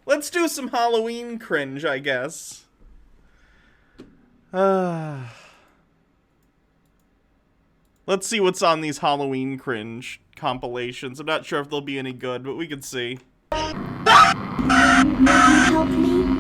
Let's do some Halloween cringe, I guess. Let's see what's on these Halloween cringe compilations. I'm not sure if they'll be any good, but we can see. Help me.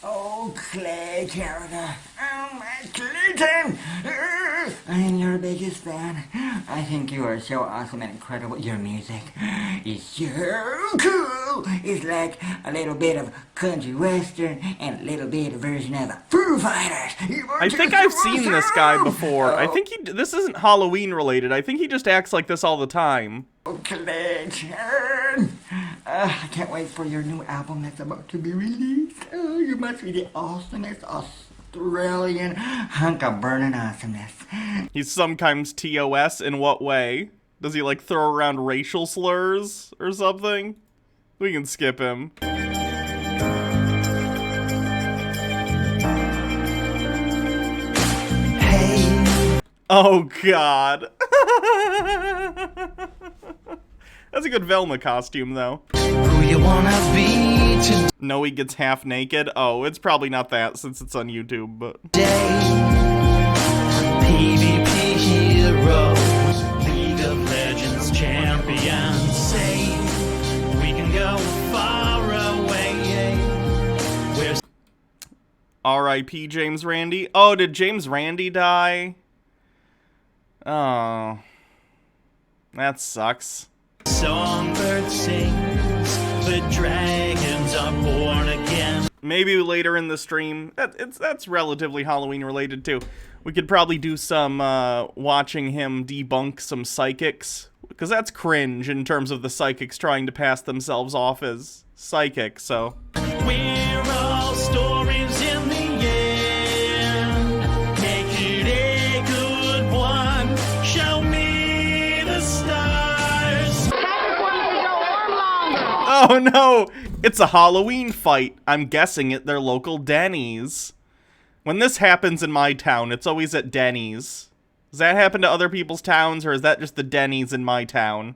Oh, Clay character. Oh, my Clayton! I am your biggest fan. I think you are so awesome and incredible. Your music is so cool. It's like a little bit of country western and a little bit of version of the Foo Fighters. I think I've seen this guy before. I think this isn't Halloween related. I think he just acts like this all the time. Oh, Clayton! I can't wait for your new album that's about to be released. Oh, you must be the awesomest Australian hunk of burning awesomeness. He's sometimes TOS. In what way? Does he like throw around racial slurs or something? We can skip him. Hey. Oh God. That's a good Velma costume, though. Who you wanna be today? No, he gets half naked. Oh, it's probably not that since it's on YouTube, but. PvP heroes, League of Legends champions, say we can go far away. Where's R.I.P. James Randi. Oh, did James Randi die? Oh. That sucks. songbird sings, the dragons are born again. Maybe later in the stream. That's relatively Halloween related too. We could probably do some watching him debunk some psychics, because that's cringe in terms of the psychics trying to pass themselves off as psychics. So We're all stories in the end. Make it a good one. Show me the stars. oh no, it's a Halloween fight. I'm guessing at their local Denny's. When this happens in my town, it's always at Denny's. Does that happen to other people's towns, or is that just the Denny's in my town?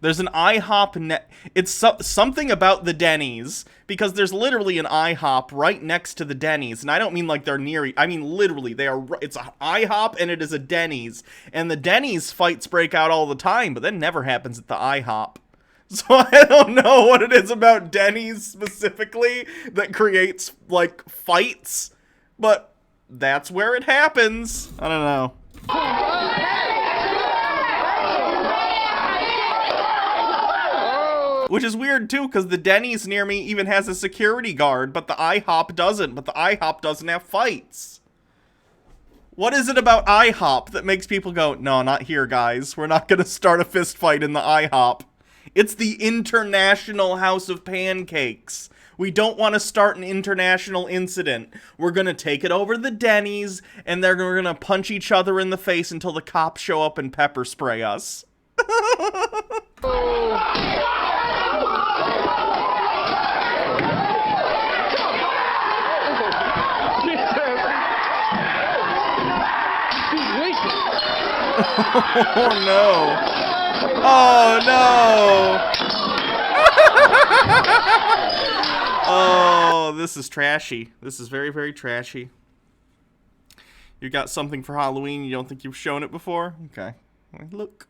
There's an IHOP it's something about the Denny's, because there's literally an IHOP right next to the Denny's, and I don't mean like they're near, I mean literally, it's an IHOP and it is a Denny's, and the Denny's fights break out all the time, but that never happens at the IHOP. So I don't know what it is about Denny's specifically that creates, like, fights, but that's where it happens. I don't know. Which is weird, too, because the Denny's near me even has a security guard, but the IHOP doesn't. But the IHOP doesn't have fights. What is it about IHOP that makes people go, no, not here, guys. We're not going to start a fist fight in the IHOP. It's the International House of Pancakes. We don't want to start an international incident. We're going to take it over the Denny's, and we're going to punch each other in the face until the cops show up and pepper spray us. Oh no. Oh no. Oh, this is trashy. This is very, very trashy. You got something for Halloween? You don't think you've shown it before? Okay. Look.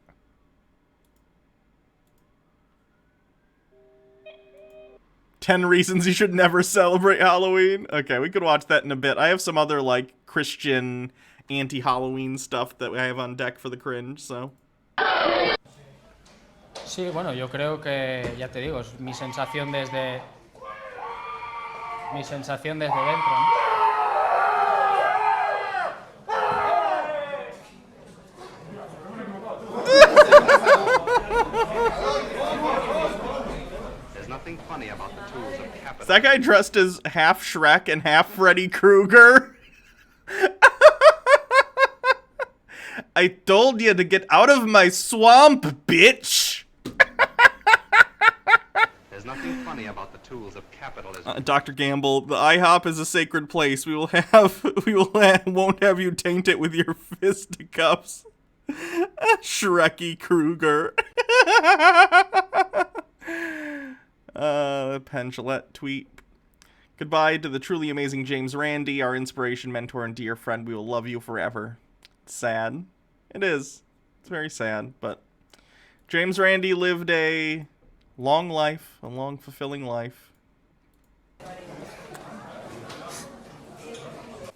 "10 reasons you should never celebrate Halloween." Okay, we could watch that in a bit. I have some other, like, Christian anti-Halloween stuff that I have on deck for the cringe, so. Sí, bueno, yo creo que, ya te digo, es mi sensación desde dentro, ¿no? There's nothing funny about the tools of capital. Is that guy dressed as half Shrek and half Freddy Krueger? I told you to get out of my swamp, bitch! There's nothing funny about the tools of capitalism. Dr. Gamble, the IHOP is a sacred place. We won't have you taint it with your fisticuffs. Shreky Kruger. Penn Gillette tweet. Goodbye to the truly amazing James Randi, our inspiration, mentor, and dear friend. We will love you forever. It's sad. It is. It's very sad, but James Randi lived a long life, a long, fulfilling life.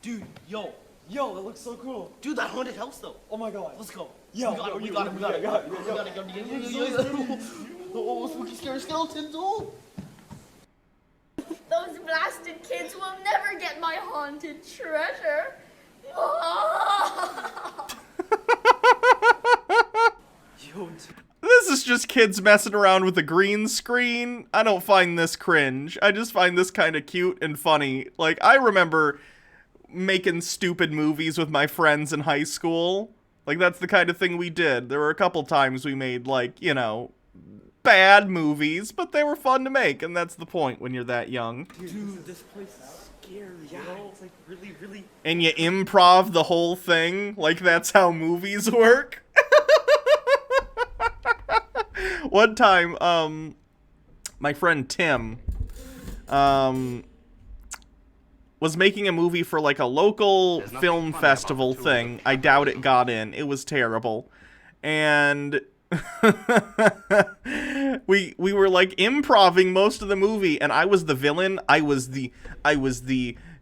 Dude, yo, that looks so cool. Dude, that haunted house though. Oh my god. Let's go. Yo, we got it. Oh, spooky scary skeletons, oh. Those blasted kids will never get my haunted treasure. This is just kids messing around with a green screen. I don't find this cringe. I just find this kind of cute and funny. Like, I remember making stupid movies with my friends in high school. Like, that's the kind of thing we did. There were a couple times we made, like, you know, bad movies, but they were fun to make, and that's the point when you're that young. Dude, this place is scary, you know? It's like really... And you improv the whole thing, like that's how movies work. One time, my friend Tim, was making a movie for like a local film festival thing. I doubt it got in. It was terrible. And we were like improving most of the movie, and I was the villain. I was the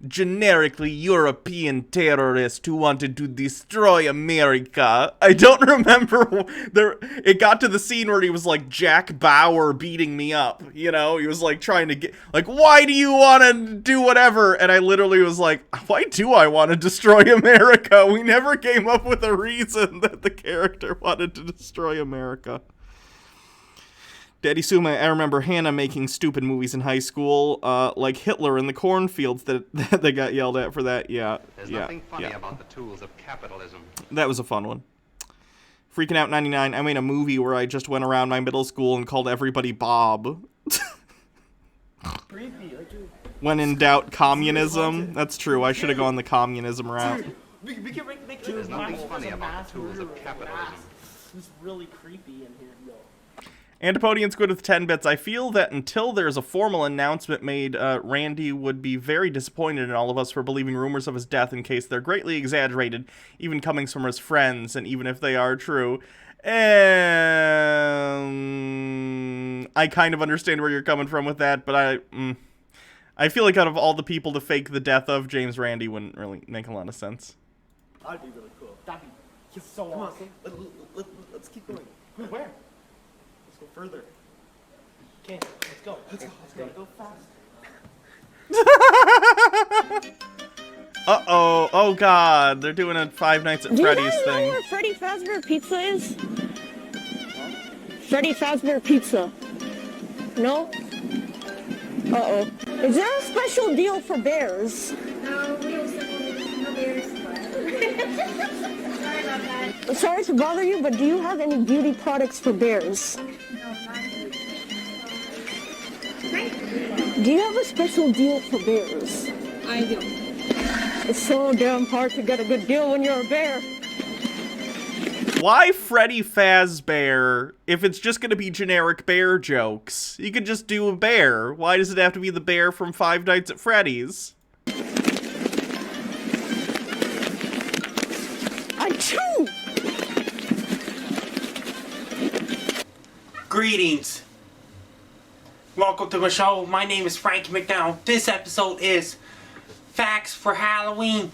generically European terrorist who wanted to destroy America. I don't remember there. It got to the scene where he was like Jack Bauer beating me up. You know, he was like trying to get like, why do you want to do whatever? And I literally was like, why do I want to destroy America? We never came up with a reason that the character wanted to destroy America. Daddy Suma, I remember Hannah making stupid movies in high school, like Hitler in the cornfields that they got yelled at for that. Yeah, There's nothing funny about the tools of capitalism. That was a fun one. Freaking Out 99, I made a movie where I just went around my middle school and called everybody Bob. Creepy, like dude. When in doubt, communism. That's true, I should have gone the communism route. We can make There's nothing funny about the tools of capitalism. It's really creepy in here, yo. Antipodian's good with 10 bits. I feel that until there's a formal announcement made, Randy would be very disappointed in all of us for believing rumors of his death in case they're greatly exaggerated, even coming from his friends, and even if they are true. And I kind of understand where you're coming from with that, but I feel like out of all the people to fake the death of, James Randi wouldn't really make a lot of sense. That'd be really cool. That'd be so awesome. Let's keep going. Where? Let's go further. Okay, let's go. Let's go fast. Uh-oh. Oh, God. They're doing a Five Nights at Freddy's thing. Do you guys know where Freddy Fazbear Pizza is? Freddy Fazbear Pizza. No? Uh-oh. Is there a special deal for bears? No, we don't no bears. Sorry about that. Sorry to bother you, but do you have any beauty products for bears? No, not Do you have a special deal for bears? I do. It's so damn hard to get a good deal when you're a bear. Why Freddy Fazbear if it's just gonna be generic bear jokes? You could just do a bear. Why does it have to be the bear from Five Nights at Freddy's? Achoo! Greetings. Welcome to my show. My name is Frankie McDowell. This episode is Facts for Halloween.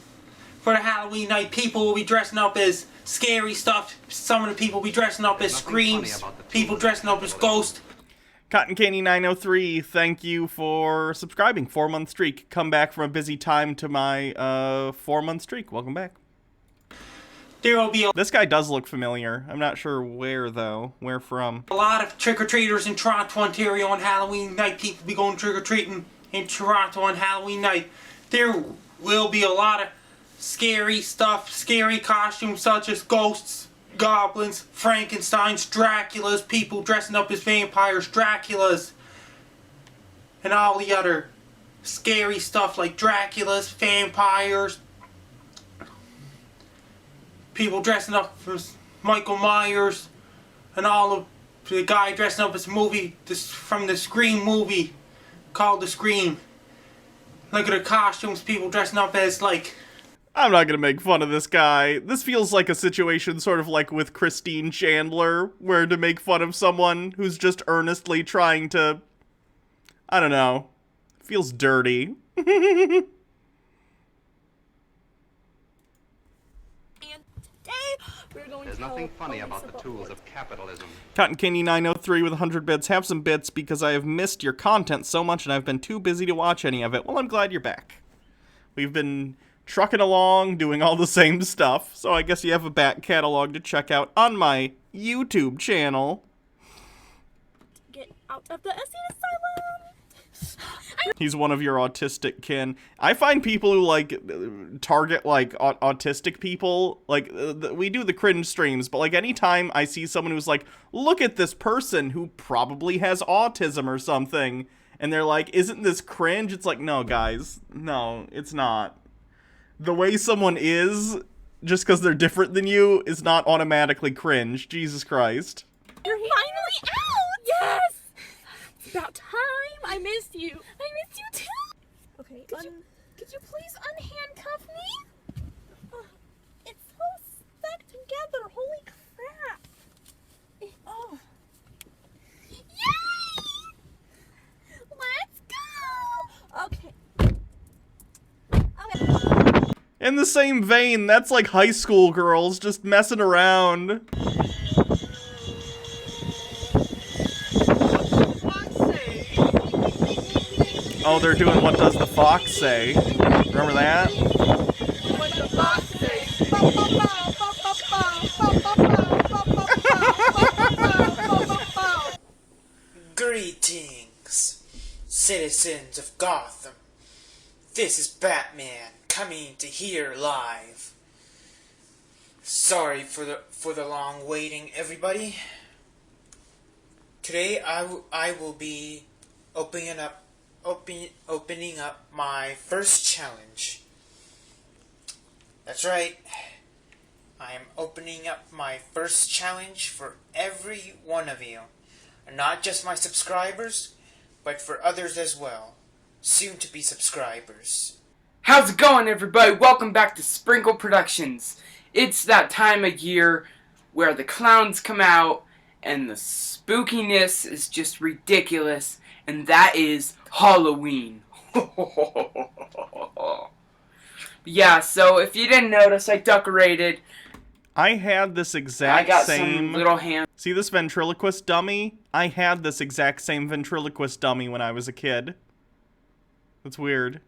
For the Halloween night, people will be dressing up as scary stuff. Some of the people will be dressing up as screams. People dressing up as ghosts. Cotton Candy 903, thank you for subscribing. 4-month streak. Come back from a busy time to my 4-month streak. Welcome back. There will be This guy does look familiar. I'm not sure where, though. Where from? a lot of trick-or-treaters in Toronto, Ontario on Halloween night. People be going trick-or-treating in Toronto on Halloween night. There will be a lot of scary stuff, scary costumes such as ghosts, goblins, Frankensteins, Draculas, people dressing up as vampires, Draculas. and all the other scary stuff like Dracula's, vampires, people dressing up as Michael Myers, and all of the guy dressing up as from the Scream movie called The Scream. Look at the costumes, people dressing up as like... I'm not gonna make fun of this guy. This feels like a situation sort of like with Christine Chandler, where to make fun of someone who's just earnestly trying to... I don't know. Feels dirty. There's nothing funny about the tools of capitalism. Cotton Candy 903 with 100 bits. Have some bits because I have missed your content so much and I've been too busy to watch any of it. Well, I'm glad you're back. We've been trucking along, doing all the same stuff, so I guess you have a back catalog to check out on my YouTube channel. Get out of the SE asylum. He's one of your autistic kin. I find people who, like, target, like, autistic people, like, we do the cringe streams, but, like, anytime I see someone who's like, look at this person who probably has autism or something, and they're like, isn't this cringe? It's like, no, guys, no, it's not. The way someone is, just because they're different than you, is not automatically cringe. Jesus Christ. You're finally out! Yes! It's about time. I missed you. I missed you too. Okay, could you please unhandcuff me? It's so stuck together. Holy crap. Oh. Yay! Let's go! Okay. In the same vein, that's like high school girls just messing around. Oh, they're doing What Does the Fox Say? Remember that? What the fox say? Greetings, citizens of Gotham. This is Batman coming to here live. Sorry for the long waiting, everybody. Today I will be opening up my first challenge. That's right. I am opening up my first challenge for every one of you. And not just my subscribers, but for others as well. Soon to be subscribers. How's it going, everybody? Welcome back to Sprinkle Productions. It's that time of year where the clowns come out and the spookiness is just ridiculous, and that is Halloween. Yeah, so if you didn't notice, I decorated. I had this exact I got same some little hands. See this ventriloquist dummy? I had this exact same ventriloquist dummy when I was a kid. That's weird.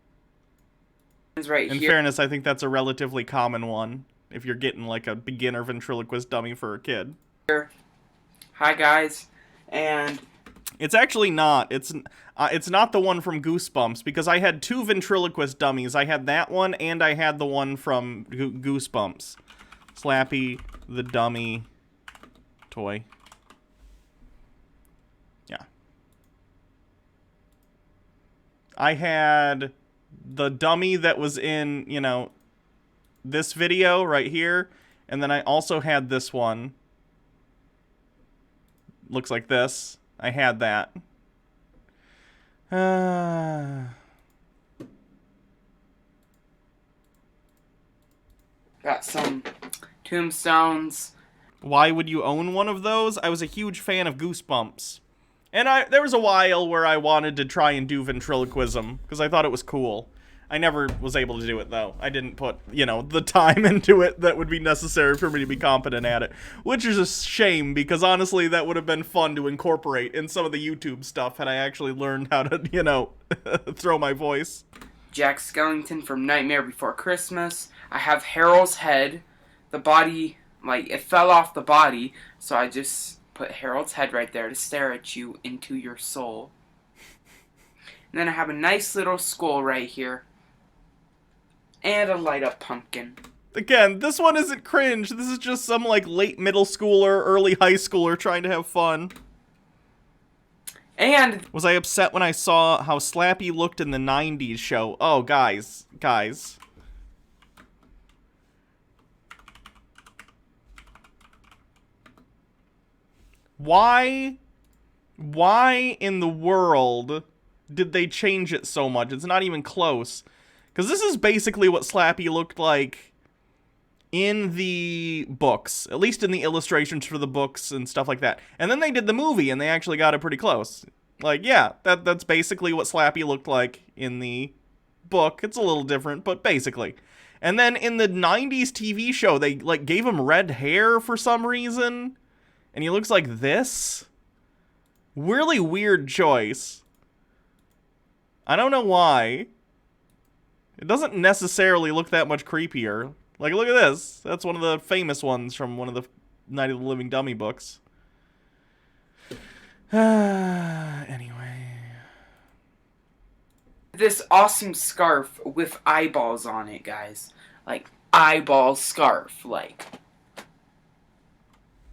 Right In here. fairness, I think that's a relatively common one if you're getting like a beginner ventriloquist dummy for a kid. Hi guys, and it's actually not. It's not the one from Goosebumps, because I had two ventriloquist dummies. I had that one and I had the one from Goosebumps. Slappy the dummy toy. Yeah. I had the dummy that was in, you know, this video right here, and then I also had this one. Looks like this. I had that. got some tombstones. Why would you own one of those? I was a huge fan of Goosebumps. And there was a while where I wanted to try and do ventriloquism, because I thought it was cool. I never was able to do it, though. I didn't put, you know, the time into it that would be necessary for me to be competent at it. Which is a shame, because honestly, that would have been fun to incorporate in some of the YouTube stuff had I actually learned how to, you know, throw my voice. Jack Skellington from Nightmare Before Christmas. I have Harold's head. The body, like, it fell off the body, so I just put Harold's head right there to stare at you into your soul. And then I have a nice little skull right here. And a light up pumpkin. Again, this one isn't cringe. This is just some, like, late middle schooler, early high schooler trying to have fun. And Was I upset when I saw how Slappy looked in the 90s show? Oh, guys. Why in the world did they change it so much? It's not even close. Because this is basically what Slappy looked like in the books. At least in the illustrations for the books and stuff like that. And then they did the movie, and they actually got it pretty close. Like, yeah, that's basically what Slappy looked like in the book. It's a little different, but basically. And then in the 90s TV show, they, like, gave him red hair for some reason. And he looks like this. Really weird choice. I don't know why. It doesn't necessarily look that much creepier. Like, look at this. That's one of the famous ones from one of the Night of the Living Dummy books. Anyway. this awesome scarf with eyeballs on it, guys. Like, eyeball scarf. Like,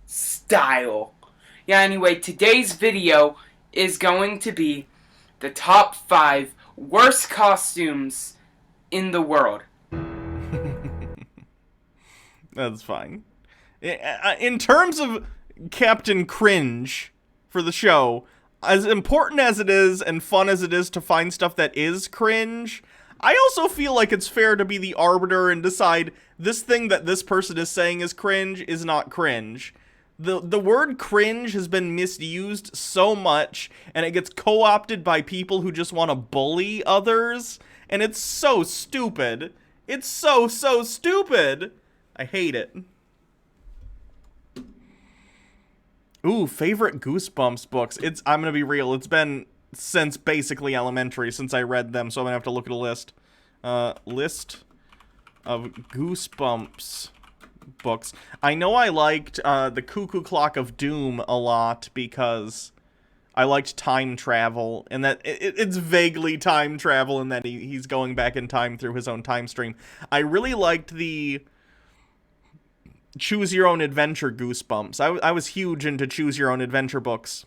style. Yeah, anyway, today's video is going to be the top 5 worst costumes in the world. That's fine. In terms of Captain Cringe for the show, as important as it is and fun as it is to find stuff that is cringe, I also feel like it's fair to be the arbiter and decide this thing that this person is saying is cringe is not cringe. The word cringe has been misused so much, and it gets co-opted by people who just want to bully others, and it's so stupid. It's so stupid. I hate it. Ooh, favorite Goosebumps books. I'm gonna be real, it's been since basically elementary since I read them, so I'm gonna have to look at a list. List of Goosebumps books. I know I liked the Cuckoo Clock of Doom a lot because I liked time travel, and that it's vaguely time travel in that he's going back in time through his own time stream. I really liked the Choose Your Own Adventure Goosebumps. I was huge into Choose Your Own Adventure books.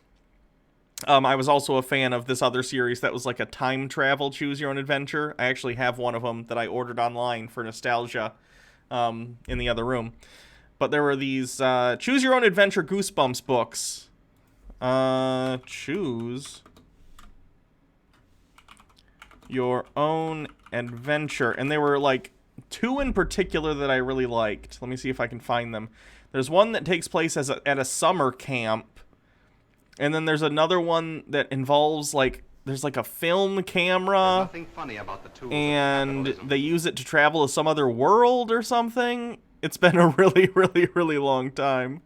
I was also a fan of this other series that was like a time travel Choose Your Own Adventure. I actually have one of them that I ordered online for nostalgia in the other room. But there were these Choose Your Own Adventure Goosebumps books. Choose Your Own Adventure. And they were like 2 in particular that I really liked. Let me see if I can find them. There's one that takes place at a summer camp. And then there's another one that involves, like, there's like a film camera. Nothing funny about the tools and of capitalism. they use it to travel to some other world or something. It's been a really long time.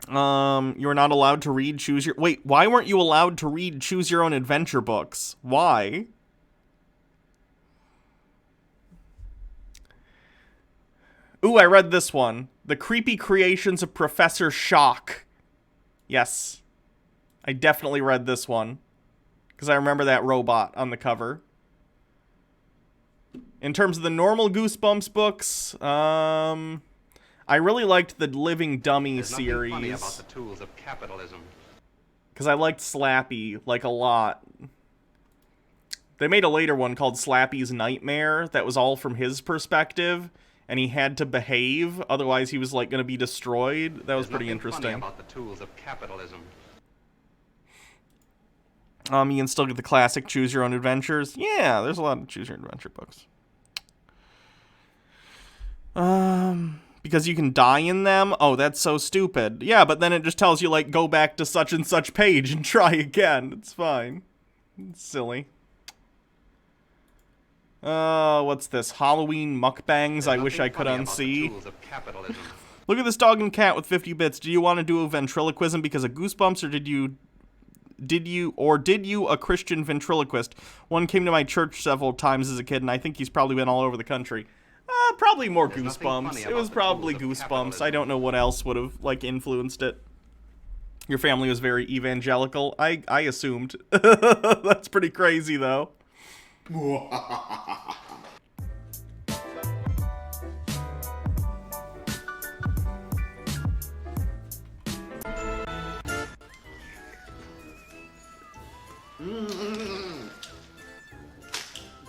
You're not allowed to read Wait, why weren't you allowed to read Choose Your Own Adventure books? Why? Ooh, I read this one. The Creepy Creations of Professor Shock. Yes. I definitely read this one. Because I remember that robot on the cover. In terms of the normal Goosebumps books, I really liked the Living Dummy There's nothing funny series. about the tools of capitalism. Because I liked Slappy, like, a lot. They made a later one called Slappy's Nightmare that was all from his perspective. And he had to behave, otherwise he was, like, going to be destroyed. That was pretty interesting. Funny about the tools of capitalism. You can still get the classic Choose Your Own Adventures. Yeah, there's a lot of Choose Your Own Adventure books. Because you can die in them? Oh, that's so stupid. Yeah, but then it just tells you, like, go back to such and such page and try again. It's fine. It's silly. What's this? Halloween mukbangs I wish I could unsee. Look at this dog and cat with 50 bits. Do you want to do a ventriloquism because of Goosebumps, or did you a Christian ventriloquist? One came to my church several times as a kid, and I think he's probably been all over the country. Probably more Goosebumps. It was probably Goosebumps. I don't know what else would have, like, influenced it. Your family was very evangelical. I assumed. That's pretty crazy, though.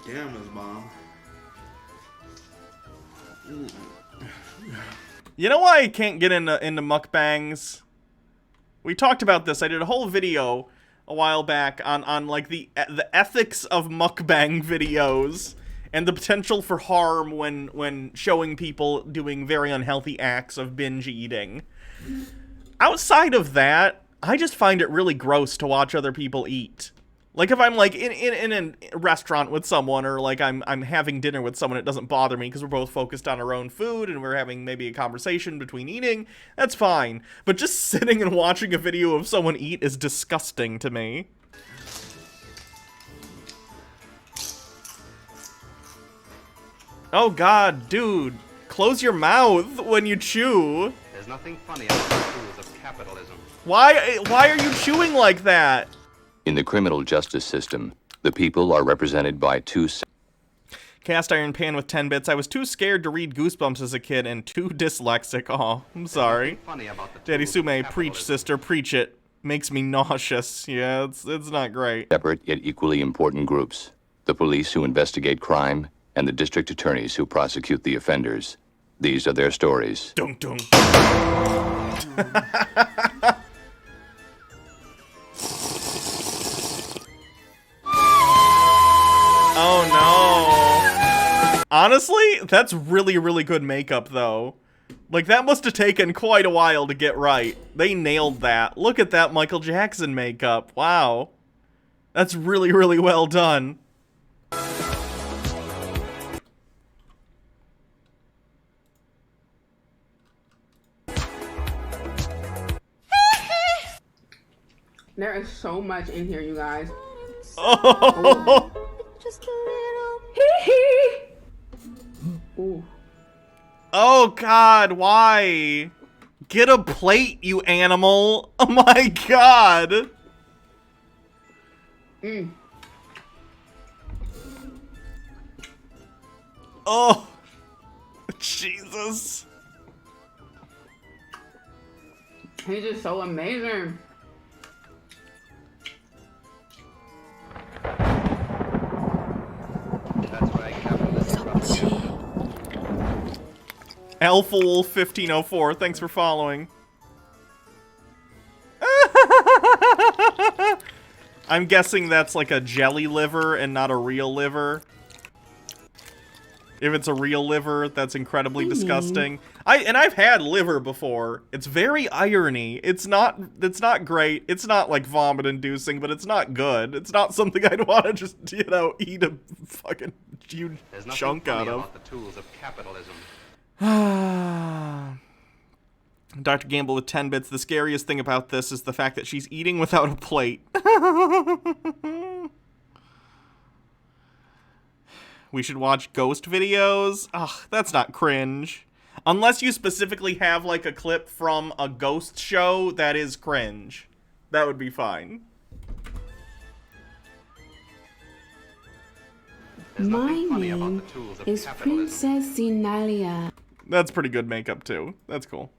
Damn, this bomb. You know why I can't get into mukbangs? We talked about this. I did a whole video a while back on like the ethics of mukbang videos and the potential for harm when showing people doing very unhealthy acts of binge eating. Outside of that, I just find it really gross to watch other people eat. Like, if I'm, like, in a restaurant with someone, or, like, I'm having dinner with someone, it doesn't bother me, because we're both focused on our own food, and we're having maybe a conversation between eating, that's fine. But just sitting and watching a video of someone eat is disgusting to me. Oh god, dude. Close your mouth when you chew. There's nothing funny about the tools of capitalism. Why are you chewing like that? In the criminal justice system, the people are represented by two... Cast iron pan with 10 bits. I was too scared to read Goosebumps as a kid and too dyslexic. Oh, I'm sorry. Daddy Sume, preach, sister, preach it. Makes me nauseous. Yeah, it's not great. Separate yet equally important groups. The police who investigate crime and the district attorneys who prosecute the offenders. These are their stories. Dun dun. Oh no. Honestly, that's really, really good makeup though. Like, that must have taken quite a while to get right. They nailed that. Look at that Michael Jackson makeup. Wow. That's really, really well done. There is so much in here, you guys. Oh. Just a little. Ooh. Oh god, why? Get a plate, you animal. Oh my god. Oh. Jesus. He's just so amazing. Alpha Wolf 1504, thanks for following. I'm guessing that's like a jelly liver and not a real liver. If it's a real liver, that's incredibly disgusting. I've had liver before. It's very irony. It's not great. It's not like vomit inducing, but it's not good. It's not something I'd want to just, you know, eat a fucking huge chunk out of. About the tools of capitalism. Dr. Gamble with 10 bits. The scariest thing about this is the fact that she's eating without a plate. We should watch ghost videos? Ugh, that's not cringe. Unless you specifically have, like, a clip from a ghost show that is cringe. That would be fine. My name is Princess Sinalia. That's pretty good makeup, too. That's cool.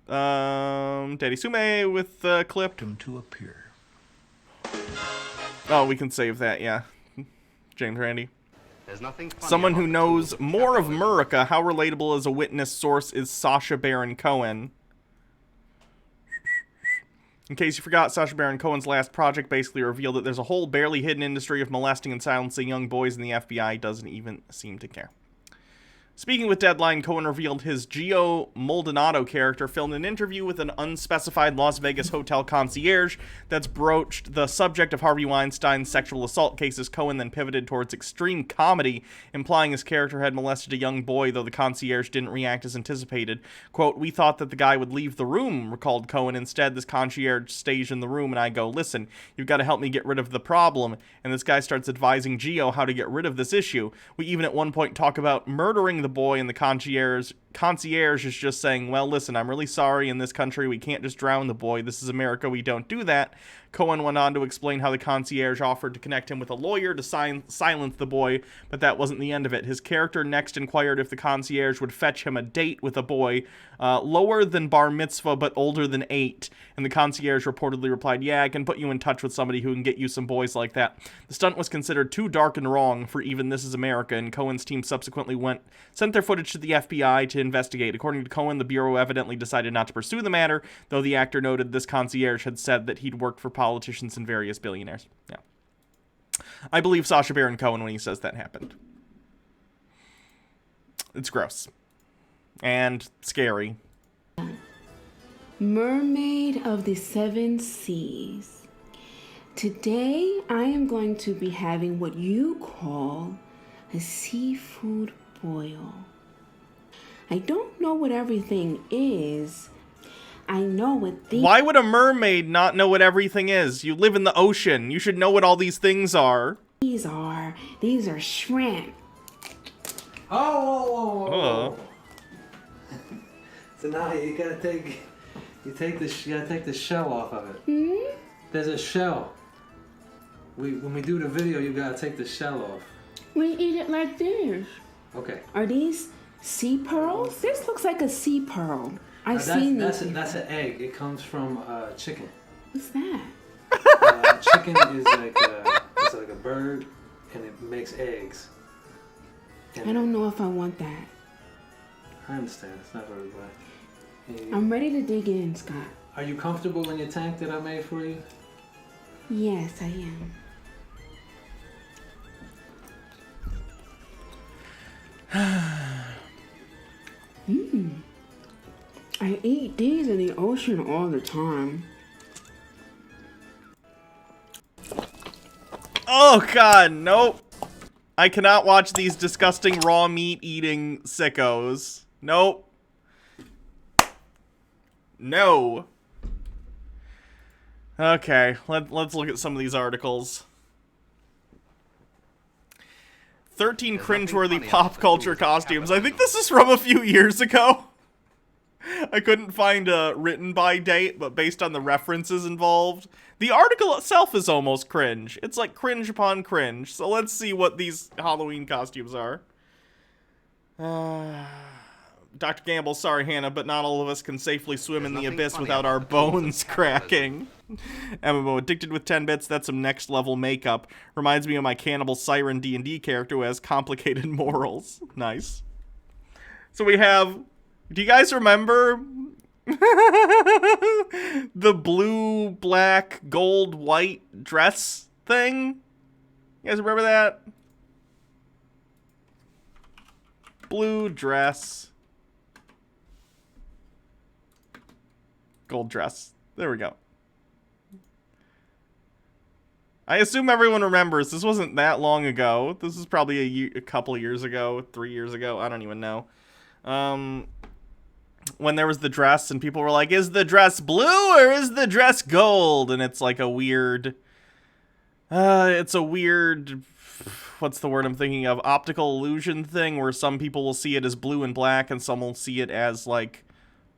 Daddy Sume with clip. To appear. Oh, we can save that, yeah. James Randy. There's nothing funny Someone who about the knows tools of more of capitalism. Murica, how relatable as a witness source is Sacha Baron Cohen? In case you forgot, Sacha Baron Cohen's last project basically revealed that there's a whole barely hidden industry of molesting and silencing young boys, and the FBI doesn't even seem to care. Speaking with Deadline, Cohen revealed his Gio Maldonado character filmed an interview with an unspecified Las Vegas hotel concierge that's broached the subject of Harvey Weinstein's sexual assault cases. Cohen then pivoted towards extreme comedy, implying his character had molested a young boy, though the concierge didn't react as anticipated. Quote, "We thought that the guy would leave the room," recalled Cohen. "Instead, this concierge stays in the room, and I go, 'Listen, you've got to help me get rid of the problem.' And this guy starts advising Gio how to get rid of this issue. We even at one point talk about murdering the boy, and the concierge is just saying, 'Well, listen, I'm really sorry. In this country, we can't just drown the boy. This is America. We don't do that.' Cohen went on to explain how the concierge offered to connect him with a lawyer to silence the boy, but that wasn't the end of it. His character next inquired if the concierge would fetch him a date with a boy lower than bar mitzvah but older than 8, and the concierge reportedly replied, "Yeah, I can put you in touch with somebody who can get you some boys like that." The stunt was considered too dark and wrong for even This Is America, and Cohen's team subsequently sent their footage to the FBI to investigate. According to Cohen, the Bureau evidently decided not to pursue the matter, though the actor noted this concierge had said that he'd worked for politicians and various billionaires. Yeah. I believe Sacha Baron Cohen when he says that happened. It's gross. And scary. Mermaid of the Seven Seas. Today, I am going to be having what you call a seafood boil. I don't know what everything is. I know what these... Why would a mermaid not know what everything is? You live in the ocean. You should know what all these things are. These are shrimp. Oh. So now you gotta take the shell off of it. There's a shell. When we do the video, you gotta take the shell off. We eat it like this. Okay. Are these sea pearls? This looks like a sea pearl. I've seen these. That's an egg. It comes from chicken. What's that? Chicken is like a bird, and it makes eggs. I don't know if I want that. I understand. It's not very good. I'm ready to dig in, Scott. Are you comfortable in your tank that I made for you? Yes, I am. I eat these in the ocean all the time. Oh god, nope. I cannot watch these disgusting raw meat eating sickos. Nope. No. Okay, let's look at some of these articles. 13 cringeworthy pop culture costumes. I think this is from a few years ago. I couldn't find a written by date, but based on the references involved, the article itself is almost cringe. It's like cringe upon cringe. So let's see what these Halloween costumes are. Dr. Gamble, sorry Hannah, but not all of us can safely swim in the abyss without our bones cracking. MMO, addicted with 10 bits, that's some next level makeup. Reminds me of my Cannibal Siren D&D character who has complicated morals. Nice. So we have... Do you guys remember the blue, black, gold, white dress thing? You guys remember that? Blue dress. Gold dress. There we go. I assume everyone remembers. This wasn't that long ago. This is probably a couple years ago, 3 years ago. I don't even know. When there was the dress and people were like, is the dress blue or is the dress gold? And it's like a weird, it's a weird, what's the word I'm thinking of? Optical illusion thing where some people will see it as blue and black and some will see it as like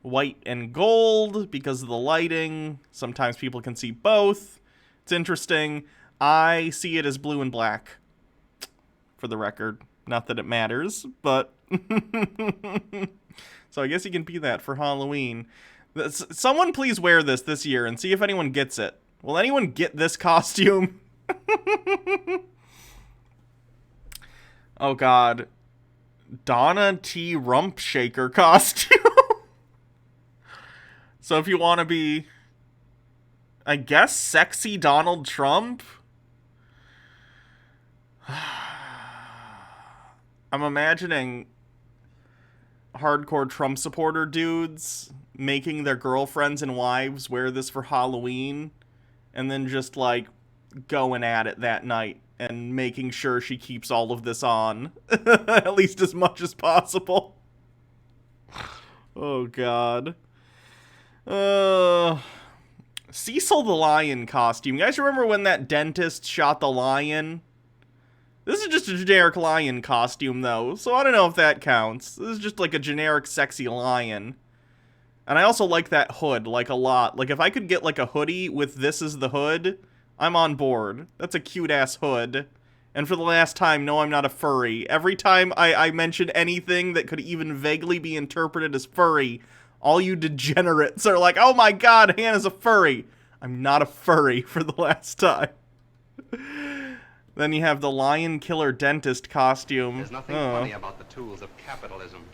white and gold because of the lighting. Sometimes people can see both. It's interesting. I see it as blue and black, for the record. Not that it matters, but... So I guess you can be that for Halloween. Someone please wear this year and see if anyone gets it. Will anyone get this costume? Oh god. Donna T. Rump Shaker costume. So if you want to be, I guess, sexy Donald Trump? I'm imagining hardcore Trump supporter dudes making their girlfriends and wives wear this for Halloween and then just like going at it that night and making sure she keeps all of this on at least as much as possible. Oh god. Cecil the Lion costume. You guys remember when that dentist shot the lion? This is just a generic lion costume, though, so I don't know if that counts. This is just like a generic sexy lion. And I also like that hood, like, a lot. Like, if I could get, like, a hoodie with this as the hood, I'm on board. That's a cute-ass hood. And for the last time, no, I'm not a furry. Every time I mention anything that could even vaguely be interpreted as furry, all you degenerates are like, oh my god, Hannah's a furry. I'm not a furry for the last time. Then you have the lion killer dentist costume. There's nothing funny about the tools of capitalism.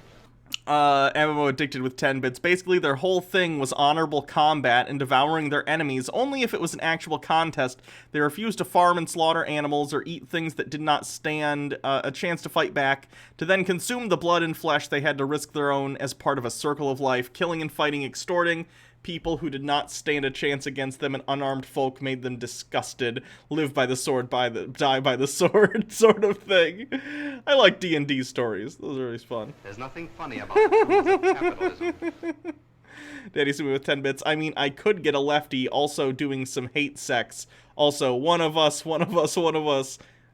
MMO Addicted with 10 bits. Basically, their whole thing was honorable combat and devouring their enemies only if it was an actual contest. They refused to farm and slaughter animals or eat things that did not stand a chance to fight back. To then consume the blood and flesh, they had to risk their own as part of a circle of life, killing and fighting, extorting people who did not stand a chance against them, and unarmed folk made them disgusted. Live by the sword, die by the sword, sort of thing. I like D&D stories. Those are always fun. There's nothing funny about the tools of capitalism. Daddy Sumi with 10 bits. I mean, I could get a lefty also doing some hate sex. Also, one of us.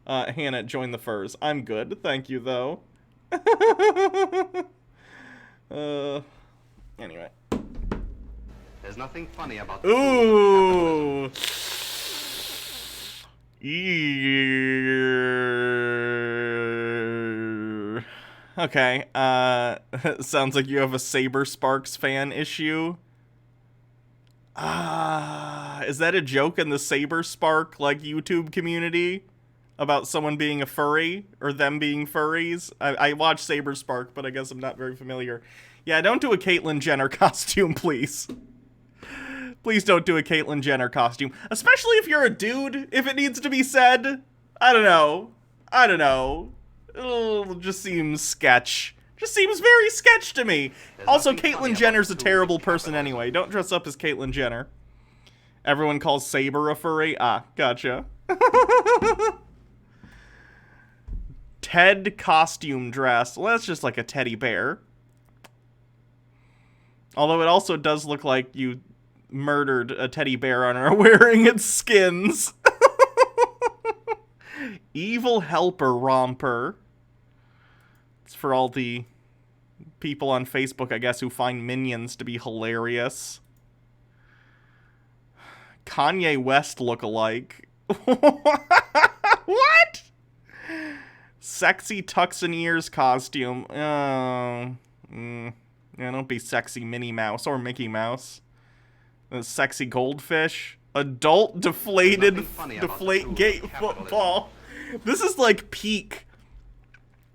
Hannah, join the furs. I'm good. Thank you, though. Anyway. There's nothing funny about the Ooh. Okay. Sounds like you have a Saber Sparks fan issue. Is that a joke in the Saber Spark, like, YouTube community? About someone being a furry? Or them being furries? I watch Saber Spark, but I guess I'm not very familiar. Yeah, don't do a Caitlyn Jenner costume, please. Please don't do a Caitlyn Jenner costume. Especially if you're a dude, if it needs to be said. I don't know. It just seems sketch. Just seems very sketch to me. Also, Caitlyn Jenner's a terrible person anyway. Don't dress up as Caitlyn Jenner. Everyone calls Saber a furry? Ah, gotcha. Ted costume dress. Well, that's just like a teddy bear. Although it also does look like you murdered a teddy bear and are wearing its skins. Evil helper romper. It's for all the people on Facebook, I guess, who find minions to be hilarious. Kanye West look-alike. What? Sexy tux and ears costume. Yeah, don't be sexy Minnie Mouse or Mickey Mouse. Sexy goldfish. Adult deflate gate football. This is like peak.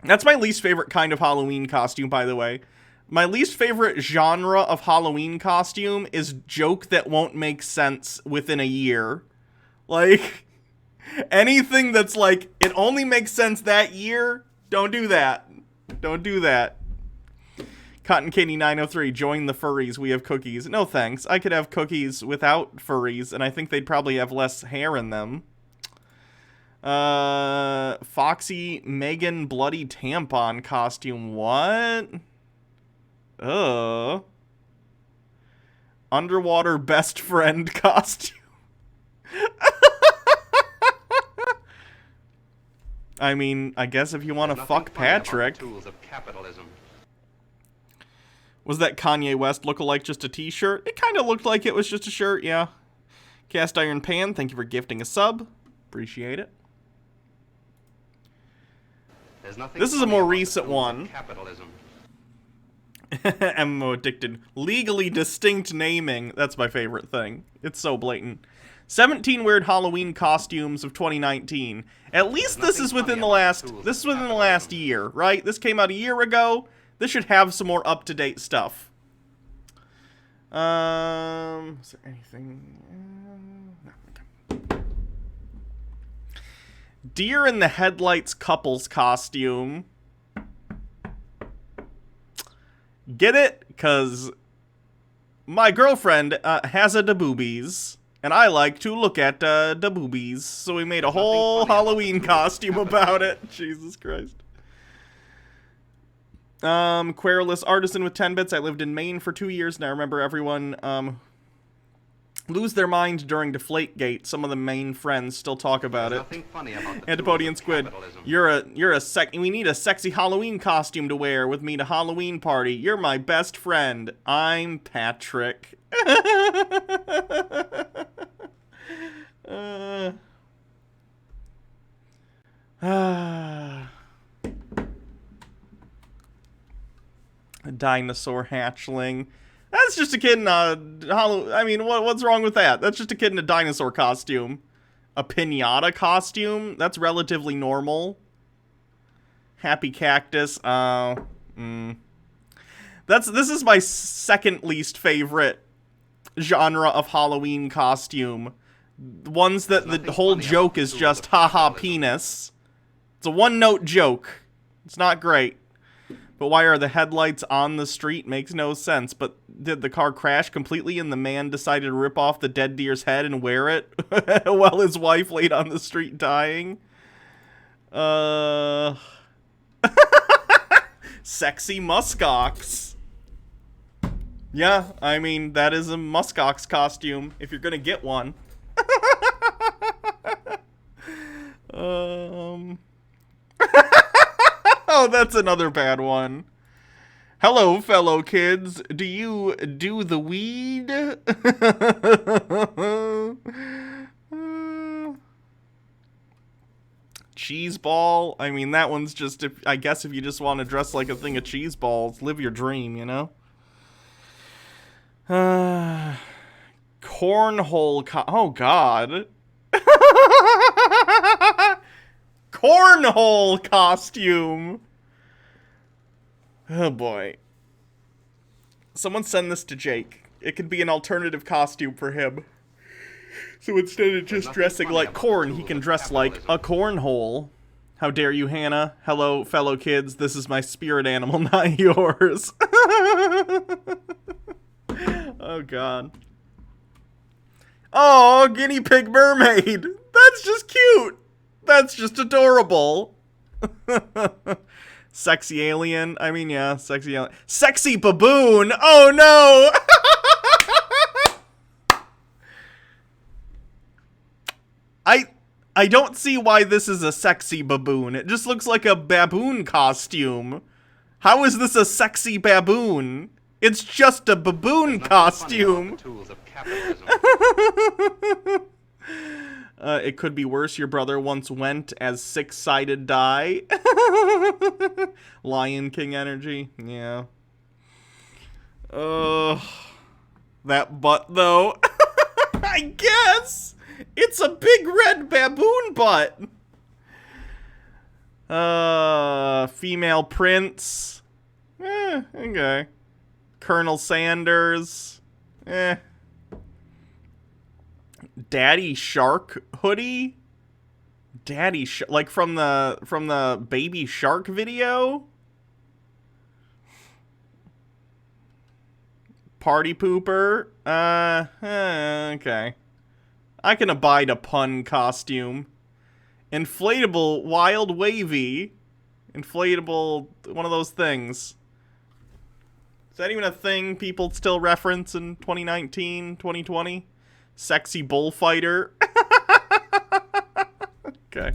That's my least favorite kind of Halloween costume, by the way. My least favorite genre of Halloween costume is joke that won't make sense within a year. Like, anything that's like, it only makes sense that year, don't do that. Don't do that. Cotton Candy 903, join the furries, we have cookies. No thanks, I could have cookies without furries, and I think they'd probably have less hair in them. Foxy Megan bloody tampon costume, what? Underwater best friend costume. I mean, I guess if you want to fuck Patrick. Tools of capitalism. Was that Kanye West look-alike just a t-shirt? It kind of looked like it was just a shirt, yeah. Cast Iron Pan, thank you for gifting a sub. Appreciate it. This is a more recent one. Capitalism. MMO Addicted. Legally distinct naming. That's my favorite thing. It's so blatant. 17 weird Halloween costumes of 2019. At least this is within the last year, right? This came out a year ago. This should have some more up-to-date stuff. Is there anything? No. Deer in the Headlights couples costume. Get it? Because my girlfriend has a da boobies, and I like to look at da boobies. So we made a whole Halloween costume about it. Jesus Christ. Querulous Artisan with 10 bits. I lived in Maine for 2 years, and I remember everyone lose their mind during Deflategate. Some of the main friends still talk about it. Nothing funny about the Antipodian tools of Squid, capitalism. we need a sexy Halloween costume to wear with me to Halloween party. You're my best friend. I'm Patrick. A dinosaur hatchling. That's just a kid in a I mean, what's wrong with that? That's just a kid in a dinosaur costume. A piñata costume? That's relatively normal. Happy cactus. This is my second least favorite genre of Halloween costume. Ones that the whole joke is just haha penis. It's a one-note joke. It's not great. But why are the headlights on the street? Makes no sense. But did the car crash completely and the man decided to rip off the dead deer's head and wear it while his wife laid on the street dying? Sexy muskox. Yeah, I mean, that is a muskox costume if you're gonna get one. Oh, that's another bad one. Hello, fellow kids. Do you do the weed? Cheese ball? I mean, that one's just, I guess if you just want to dress like a thing of cheese balls, live your dream, you know? Cornhole oh, God. Cornhole costume. Oh boy. Someone send this to Jake. It could be an alternative costume for him. So instead of just dressing like corn, he can dress like a cornhole. How dare you, Hannah? Hello, fellow kids. This is my spirit animal, not yours. Oh god. Oh, guinea pig mermaid. That's just cute. That's just adorable. Sexy alien. I mean, yeah, sexy alien. Sexy baboon. Oh no. I don't see why this is a sexy baboon. It just looks like a baboon costume. How is this a sexy baboon? It's just a baboon costume. It could be worse. Your brother once went as six-sided die. Lion King energy. Yeah. That butt, though. I guess. It's a big red baboon butt. Female prince. Okay. Colonel Sanders. Daddy Shark hoodie? Daddy Shark, like from the Baby Shark video? Party pooper? Okay. I can abide a pun costume. Inflatable wild wavy. Inflatable, one of those things. Is that even a thing people still reference in 2019, 2020? Sexy bullfighter. Okay.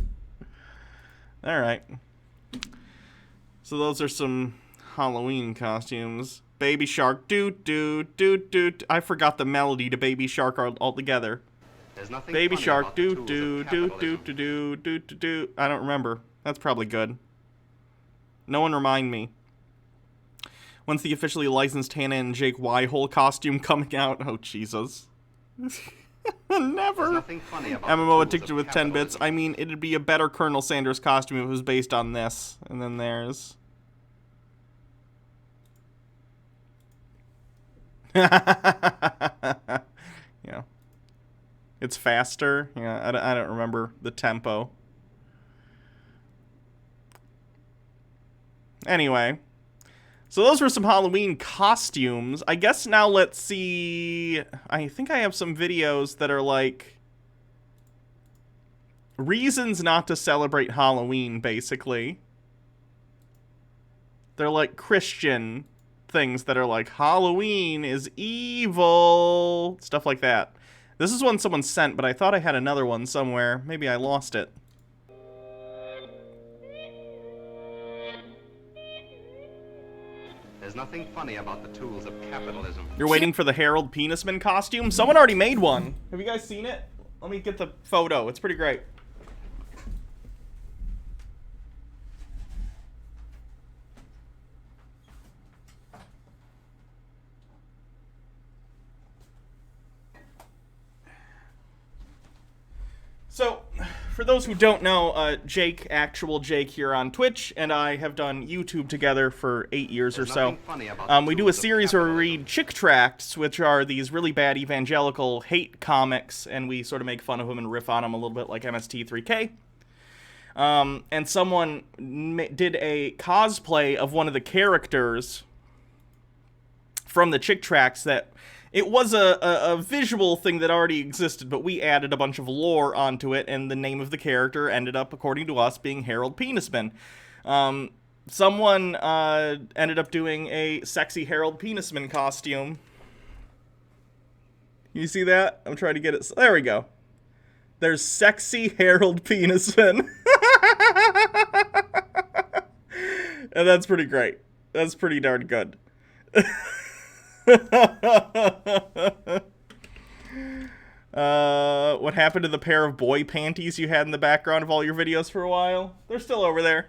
Alright. So those are some Halloween costumes. Baby Shark. Doot, doot, doot, doot. I forgot the melody to Baby Shark altogether. Baby Shark. Doot, doot, doot, doot, doot, doot, doot, doot. I don't remember. That's probably good. No one remind me. When's the officially licensed Hannah and Jake Y-hole costume coming out? Oh, Jesus. Never. MMO addicted with 10 bits. I mean, it'd be a better Colonel Sanders costume if it was based on this. And then there's... Yeah. It's faster. Yeah, I don't remember the tempo. Anyway. So those were some Halloween costumes. I guess now let's see... I think I have some videos that are like... reasons not to celebrate Halloween, basically. They're like Christian things that are like, Halloween is evil. Stuff like that. This is one someone sent, but I thought I had another one somewhere. Maybe I lost it. There's nothing funny about the tools of capitalism. You're waiting for the Harold Penisman costume? Someone already made one. Have you guys seen it? Let me get the photo. It's pretty great. So, for those who don't know, Jake, actual Jake here on Twitch, and I have done YouTube together for 8 years or so. We do a series where we read chick tracts, which are these really bad evangelical hate comics, and we sort of make fun of them and riff on them a little bit like MST3K. And someone did a cosplay of one of the characters from the chick tracts that... It was a visual thing that already existed, but we added a bunch of lore onto it, and the name of the character ended up, according to us, being Harold Penisman. Someone ended up doing a sexy Harold Penisman costume. You see that? I'm trying to get it. There we go. There's sexy Harold Penisman. And that's pretty great. That's pretty darn good. What happened to the pair of boy panties you had in the background of all your videos for a while? They're still over there.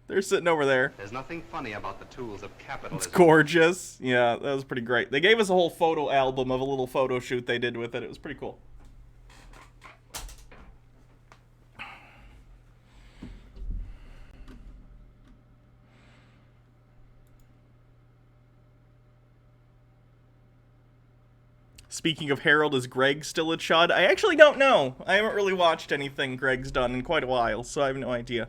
They're sitting over there. There's nothing funny about the tools of capitalism. It's gorgeous. Yeah, that was pretty great. They gave us a whole photo album of a little photo shoot they did with it. It was pretty cool. Speaking of Harold, is Greg still a chud? I actually don't know. I haven't really watched anything Greg's done in quite a while, so I have no idea.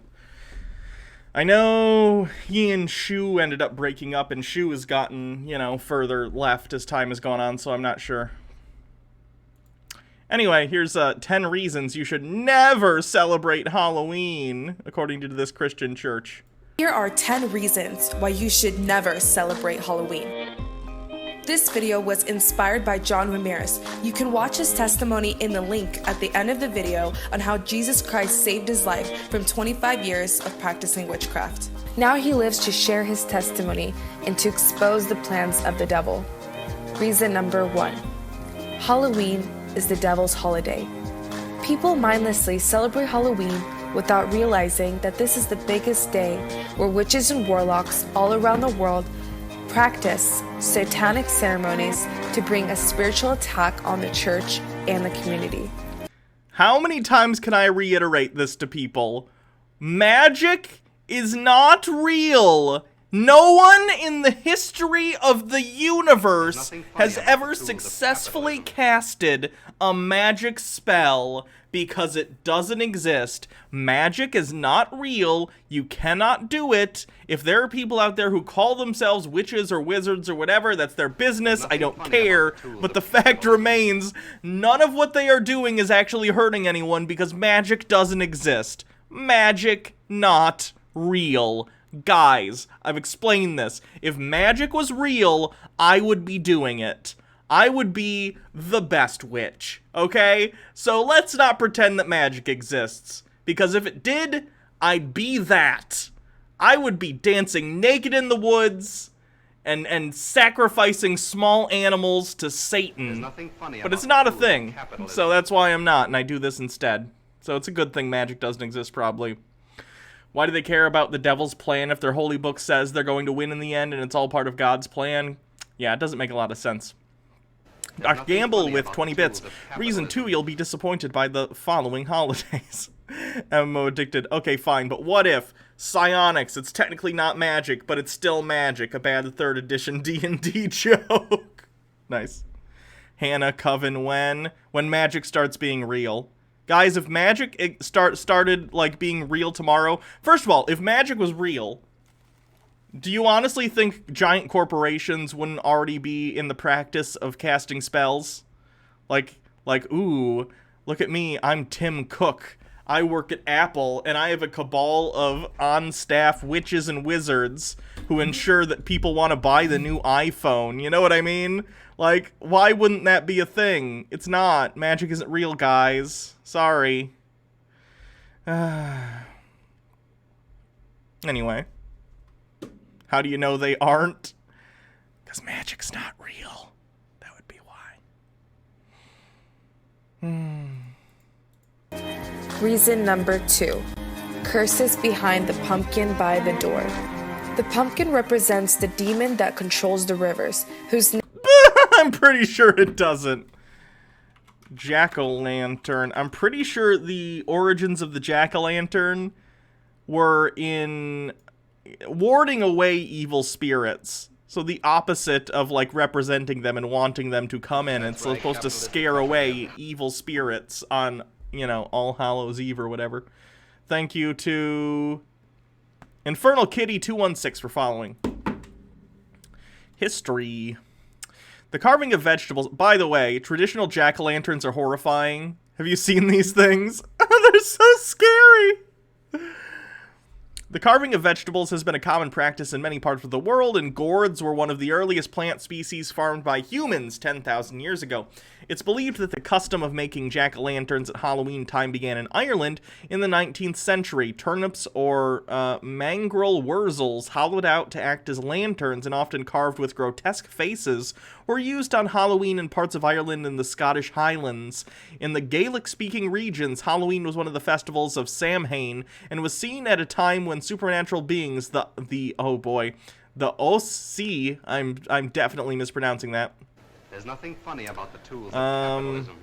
I know he and Shu ended up breaking up, and Shu has gotten, you know, further left as time has gone on, so I'm not sure. Anyway, here's 10 reasons you should never celebrate Halloween, according to this Christian church. Here are 10 reasons why you should never celebrate Halloween. This video was inspired by John Ramirez. You can watch his testimony in the link at the end of the video on how Jesus Christ saved his life from 25 years of practicing witchcraft. Now he lives to share his testimony and to expose the plans of the devil. Reason number 1. Halloween is the devil's holiday. People mindlessly celebrate Halloween without realizing that this is the biggest day where witches and warlocks all around the world practice satanic ceremonies to bring a spiritual attack on the church and the community. How many times can I reiterate this to people? Magic is not real. No one in the history of the universe has ever successfully casted a magic spell because it doesn't exist. Magic is not real. You cannot do it. If there are people out there who call themselves witches or wizards or whatever, that's their business. I don't care. But the fact remains, none of what they are doing is actually hurting anyone because magic doesn't exist. Magic not real. Guys, I've explained this. If magic was real, I would be doing it. I would be the best witch, okay? So let's not pretend that magic exists. Because if it did, I'd be that. I would be dancing naked in the woods and sacrificing small animals to Satan. But it's not a thing, so that's why I'm not, and I do this instead. So it's a good thing magic doesn't exist, probably. Why do they care about the devil's plan if their holy book says they're going to win in the end and it's all part of God's plan? Yeah, it doesn't make a lot of sense. Dr. Gamble with 20 bits. Reason 2, you'll be disappointed by the following holidays. MMO addicted. Okay, fine, but what if psionics, it's technically not magic, but it's still magic. A bad 3rd edition D&D joke. Nice. Hannah Coven when magic starts being real. Guys, if magic started, like, being real tomorrow... First of all, if magic was real, do you honestly think giant corporations wouldn't already be in the practice of casting spells? Like, ooh, look at me, I'm Tim Cook. I work at Apple, and I have a cabal of on-staff witches and wizards who ensure that people want to buy the new iPhone. You know what I mean? Like, why wouldn't that be a thing? It's not. Magic isn't real, guys. Sorry. Anyway. How do you know they aren't? Because magic's not real. That would be why. Reason number 2. Curses behind the pumpkin by the door. The pumpkin represents the demon that controls the rivers, whose I'm pretty sure it doesn't. Jack-o'-lantern. I'm pretty sure the origins of the jack-o'-lantern were in warding away evil spirits. So the opposite of, like, representing them and wanting them to come in. It's supposed to scare away evil spirits on, you know, All Hallows Eve or whatever. Thank you to Infernal Kitty 216 for following. History. The carving of vegetables. By the way, traditional jack-o'-lanterns are horrifying. Have you seen these things? They're so scary. The carving of vegetables has been a common practice in many parts of the world, and gourds were one of the earliest plant species farmed by humans 10,000 years ago. It's believed that the custom of making jack-o'-lanterns at Halloween time began in Ireland in the 19th century. Turnips or mangrel wurzels, hollowed out to act as lanterns and often carved with grotesque faces, were used on Halloween in parts of Ireland and the Scottish Highlands. In the Gaelic-speaking regions, Halloween was one of the festivals of Samhain and was seen at a time when supernatural beings, the OC, I'm definitely mispronouncing that. There's nothing funny about the tools of capitalism.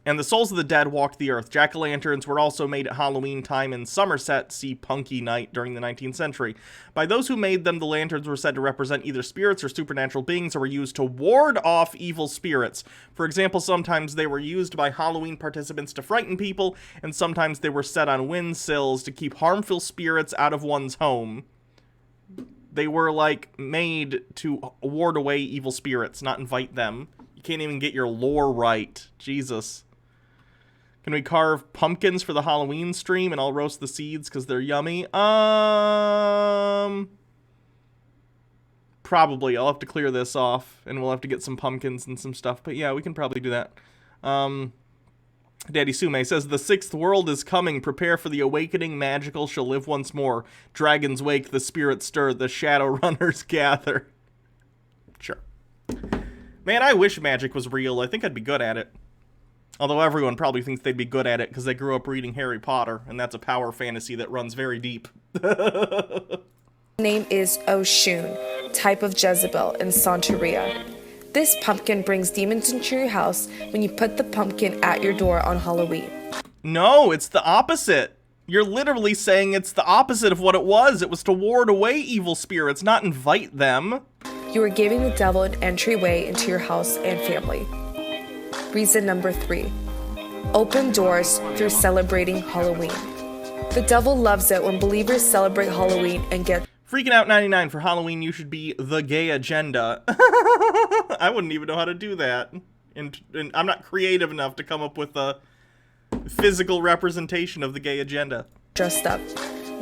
And the souls of the dead walked the earth. Jack-o'-lanterns were also made at Halloween time in Somerset, see Punky Night, during the 19th century. By those who made them, the lanterns were said to represent either spirits or supernatural beings or were used to ward off evil spirits. For example, sometimes they were used by Halloween participants to frighten people, and sometimes they were set on windsills to keep harmful spirits out of one's home. They were, like, made to ward away evil spirits, not invite them. You can't even get your lore right. Jesus. Can we carve pumpkins for the Halloween stream and I'll roast the seeds because they're yummy? Probably. I'll have to clear this off and we'll have to get some pumpkins and some stuff. But yeah, we can probably do that. Daddy Sume says, the sixth world is coming. Prepare for the awakening. Magical shall live once more. Dragons wake, the spirits stir, the shadow runners gather. Sure. Man, I wish magic was real. I think I'd be good at it. Although everyone probably thinks they'd be good at it because they grew up reading Harry Potter, and that's a power fantasy that runs very deep. name is Oshun, type of Jezebel in Santeria. This pumpkin brings demons into your house when you put the pumpkin at your door on Halloween. No, it's the opposite. You're literally saying it's the opposite of what it was. It was to ward away evil spirits, not invite them. You are giving the devil an entryway into your house and family. Reason number 3. Open doors through celebrating Halloween. The devil loves it when believers celebrate Halloween and get Freaking Out 99 for Halloween, you should be the gay agenda. I wouldn't even know how to do that. And I'm not creative enough to come up with a physical representation of the gay agenda. Dressed up.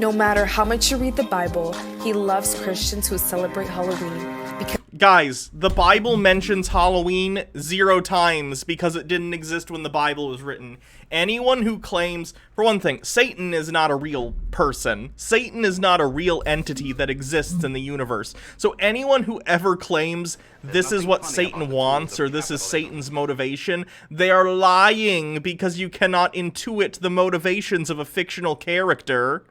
No matter how much you read the Bible, he loves Christians who celebrate Halloween because guys, the Bible mentions Halloween 0 times because it didn't exist when the Bible was written. Anyone who claims, for one thing, Satan is not a real person. Satan is not a real entity that exists in the universe. So anyone who ever claims this is what Satan wants or this is Satan's motivation, they are lying because you cannot intuit the motivations of a fictional character.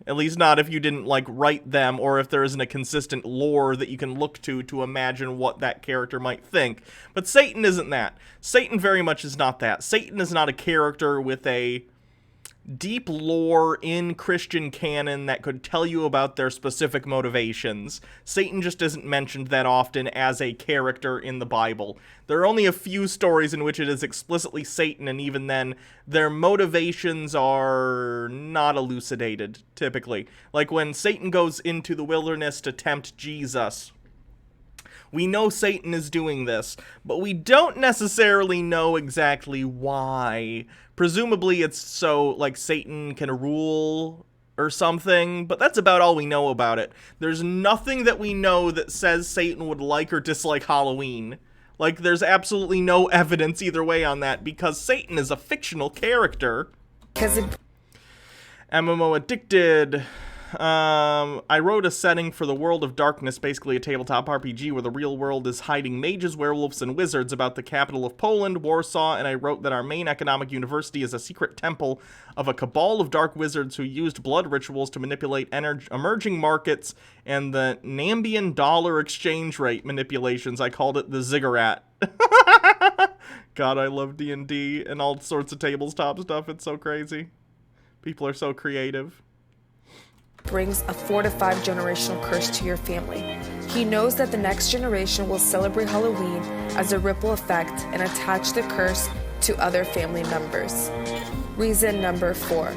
At least not if you didn't, like, write them, or if there isn't a consistent lore that you can look to imagine what that character might think. But Satan isn't that. Satan very much is not that. Satan is not a character with a deep lore in Christian canon that could tell you about their specific motivations. Satan just isn't mentioned that often as a character in the Bible. There are only a few stories in which it is explicitly Satan, and even then, their motivations are not elucidated, typically. Like when Satan goes into the wilderness to tempt Jesus. We know Satan is doing this, but we don't necessarily know exactly why. Presumably it's so, like, Satan can rule or something, but that's about all we know about it. There's nothing that we know that says Satan would like or dislike Halloween. Like, there's absolutely no evidence either way on that, because Satan is a fictional character. MMO Addicted. I wrote a setting for the World of Darkness, basically a tabletop RPG where the real world is hiding mages, werewolves, and wizards about the capital of Poland, Warsaw, and I wrote that our main economic university is a secret temple of a cabal of dark wizards who used blood rituals to manipulate emerging markets and the Nambian dollar exchange rate manipulations. I called it the ziggurat. God, I love D&D and all sorts of tabletop stuff. It's so crazy. People are so creative. Brings a 4 to 5 generational curse to your family. He knows that the next generation will celebrate Halloween as a ripple effect and attach the curse to other family members. Reason number 4.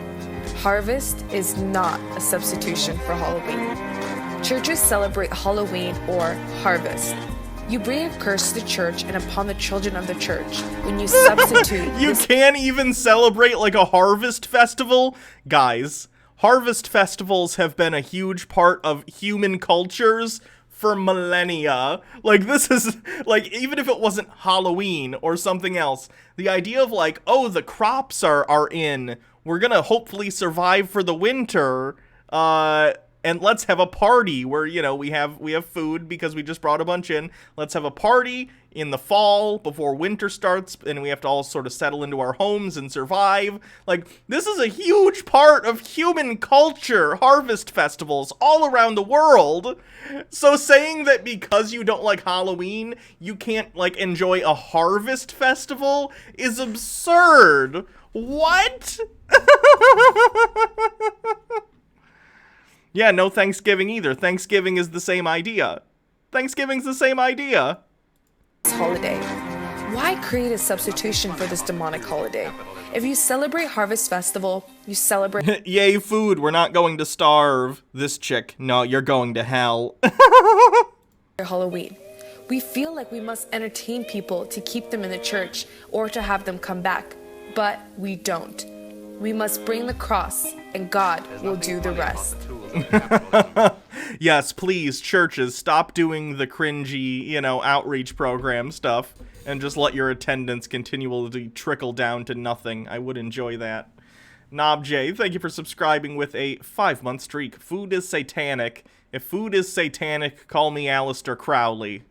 Harvest is not a substitution for Halloween. Churches celebrate Halloween or harvest. You bring a curse to the church and upon the children of the church when you substitute. You can't even celebrate like a harvest festival? Guys, harvest festivals have been a huge part of human cultures for millennia. Like, this is, like, even if it wasn't Halloween or something else, the idea of, like, oh, the crops are in, we're gonna hopefully survive for the winter, and let's have a party where, you know, we have food because we just brought a bunch in. Let's have a party in the fall before winter starts, and we have to all sort of settle into our homes and survive. Like, this is a huge part of human culture, harvest festivals all around the world. So saying that because you don't like Halloween, you can't, like, enjoy a harvest festival is absurd. What? Yeah, no Thanksgiving either. Thanksgiving is the same idea. Thanksgiving's the same idea. Holiday. Why create a substitution for this demonic holiday? If you celebrate Harvest Festival, you celebrate Yay, food, we're not going to starve. This chick, no, you're going to hell. Halloween. We feel like we must entertain people to keep them in the church or to have them come back, but we don't. We must bring the cross, and God will do the rest. Yes, please, churches, stop doing the cringy, you know, outreach program stuff, and just let your attendance continually trickle down to nothing. I would enjoy that. Nobj, thank you for subscribing with a 5-month streak. Food is satanic. If food is satanic, call me Aleister Crowley.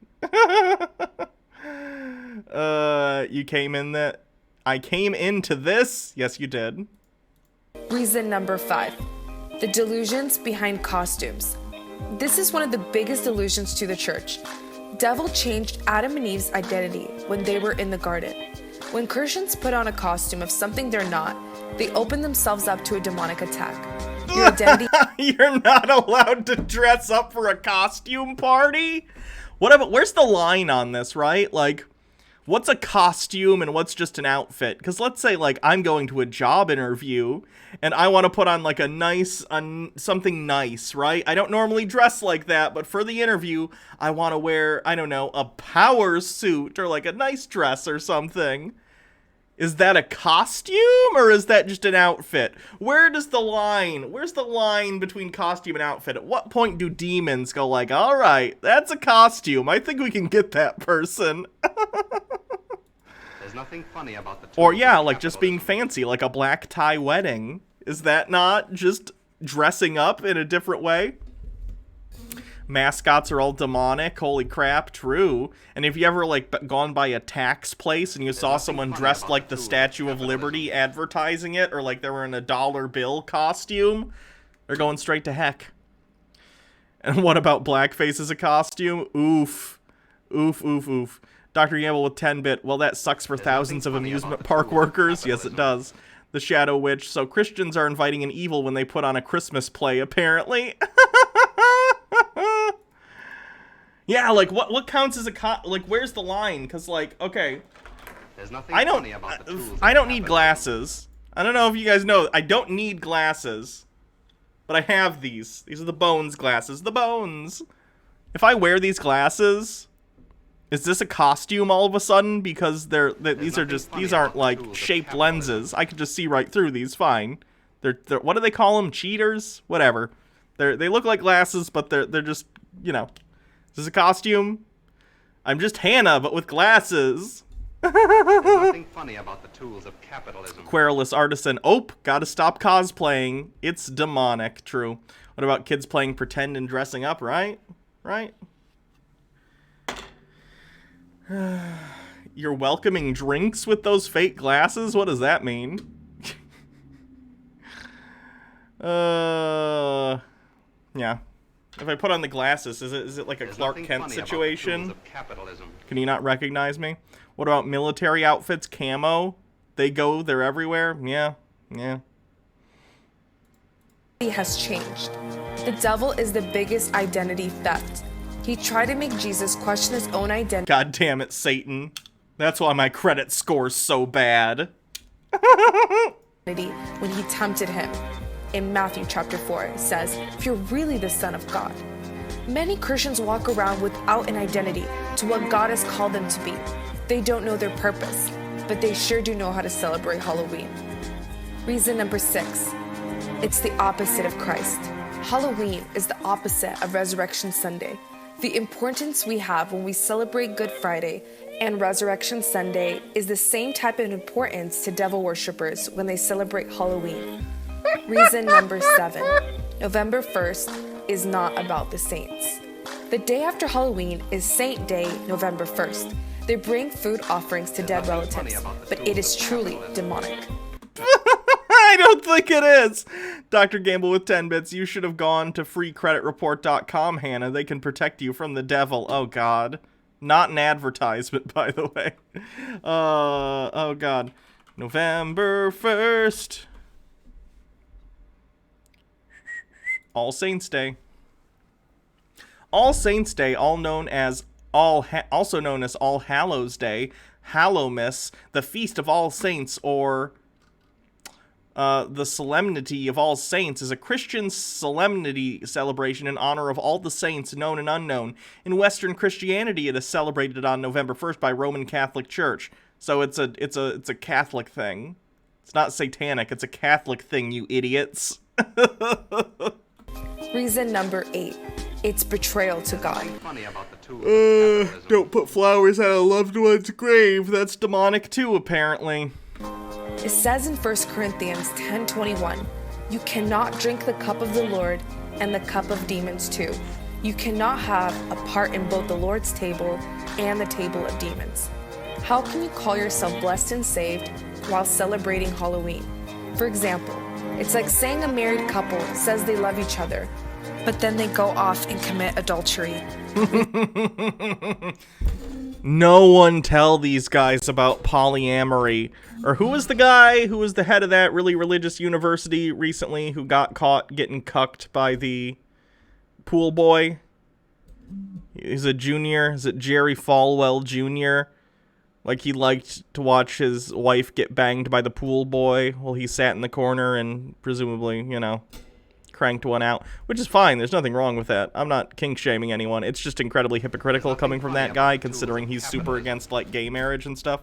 You came in that... I came into this? Yes, you did. Reason number 5. The delusions behind costumes. This is one of the biggest delusions to the church. Devil changed Adam and Eve's identity when they were in the garden. When Christians put on a costume of something they're not, they open themselves up to a demonic attack. Your identity... You're not allowed to dress up for a costume party? What about... Where's the line on this, right? Like... What's a costume and what's just an outfit? Because let's say, like, I'm going to a job interview and I want to put on, like, a nice, something nice, right? I don't normally dress like that, but for the interview, I want to wear, I don't know, a power suit or, like, a nice dress or something. Is that a costume or is that just an outfit? Where's the line between costume and outfit? At what point do demons go like, all right, that's a costume. I think we can get that person. There's nothing funny about the Or yeah, like just being fancy, like a black tie wedding. Is that not just dressing up in a different way? Mascots are all demonic. Holy crap, true. And if you ever, like, gone by a tax place and you saw someone dressed like the Statue of Liberty advertising it, or like they were in a dollar bill costume, they're going straight to heck. And what about blackface as a costume? Oof. Oof, oof, oof. Dr. Gamble with 10-bit. Well, that sucks for thousands of amusement park workers. Yes, it does. The Shadow Witch. So Christians are inviting an evil when they put on a Christmas play, apparently. Yeah, like, what counts as a like, where's the line? Because, like, okay, There's nothing I funny about the tools don't need glasses. I don't know if you guys know, I don't need glasses. But I have these. These are the Bones glasses. The Bones! If I wear these glasses, is this a costume all of a sudden? Because these aren't, like, shaped lenses. I can just see right through these fine. They're what do they call them? Cheaters? Whatever. They look like glasses, but they're just, you know. Is this a costume? I'm just Hannah, but with glasses. There's nothing funny about the tools of capitalism. Querulous artisan. Oh, gotta stop cosplaying. It's demonic. True. What about kids playing pretend and dressing up, right? Right? You're welcoming drinks with those fake glasses? What does that mean? Yeah. If I put on the glasses, is it like a Clark Kent situation? Can you not recognize me? What about military outfits, camo? They're everywhere? Yeah. Has changed. The devil is the biggest identity theft. He tried to make Jesus question his own identity. God damn it, Satan. That's why my credit score's so bad. When he tempted him. In Matthew chapter 4, it says, if you're really the Son of God. Many Christians walk around without an identity to what God has called them to be. They don't know their purpose, but they sure do know how to celebrate Halloween. Reason number 6, it's the opposite of Christ. Halloween is the opposite of Resurrection Sunday. The importance we have when we celebrate Good Friday and Resurrection Sunday is the same type of importance to devil worshippers when they celebrate Halloween. Reason number 7, November 1st is not about the saints. The day after Halloween is Saint Day, November 1st. They bring food offerings to dead relatives, but it is truly demonic. I don't think it is. Dr. Gamble with 10 bits. You should have gone to freecreditreport.com, Hannah. They can protect you from the devil. Oh, God. Not an advertisement, by the way. Oh, God. November 1st. All Saints Day. All Saints Day, also known as All Hallows Day, Hallowmas, the Feast of All Saints, or the Solemnity of All Saints, is a Christian solemnity celebration in honor of all the saints, known and unknown. In Western Christianity, it is celebrated on November 1st by Roman Catholic Church. So it's a Catholic thing. It's not satanic. It's a Catholic thing, you idiots. Reason number 8. It's betrayal to God. Don't put flowers at a loved one's grave. That's demonic too, apparently. It says in 1 Corinthians 10:21, you cannot drink the cup of the Lord and the cup of demons too. You cannot have a part in both the Lord's table and the table of demons. How can you call yourself blessed and saved while celebrating Halloween? For example, it's like saying a married couple says they love each other, but then they go off and commit adultery. No one tell these guys about polyamory. Or who was the guy who was the head of that really religious university recently who got caught getting cucked by the pool boy? He's a junior. Is it Jerry Falwell Jr.? Like, he liked to watch his wife get banged by the pool boy while he sat in the corner and presumably, you know, cranked one out. Which is fine. There's nothing wrong with that. I'm not kink-shaming anyone. It's just incredibly hypocritical coming from that guy, considering he's super against, like, gay marriage and stuff.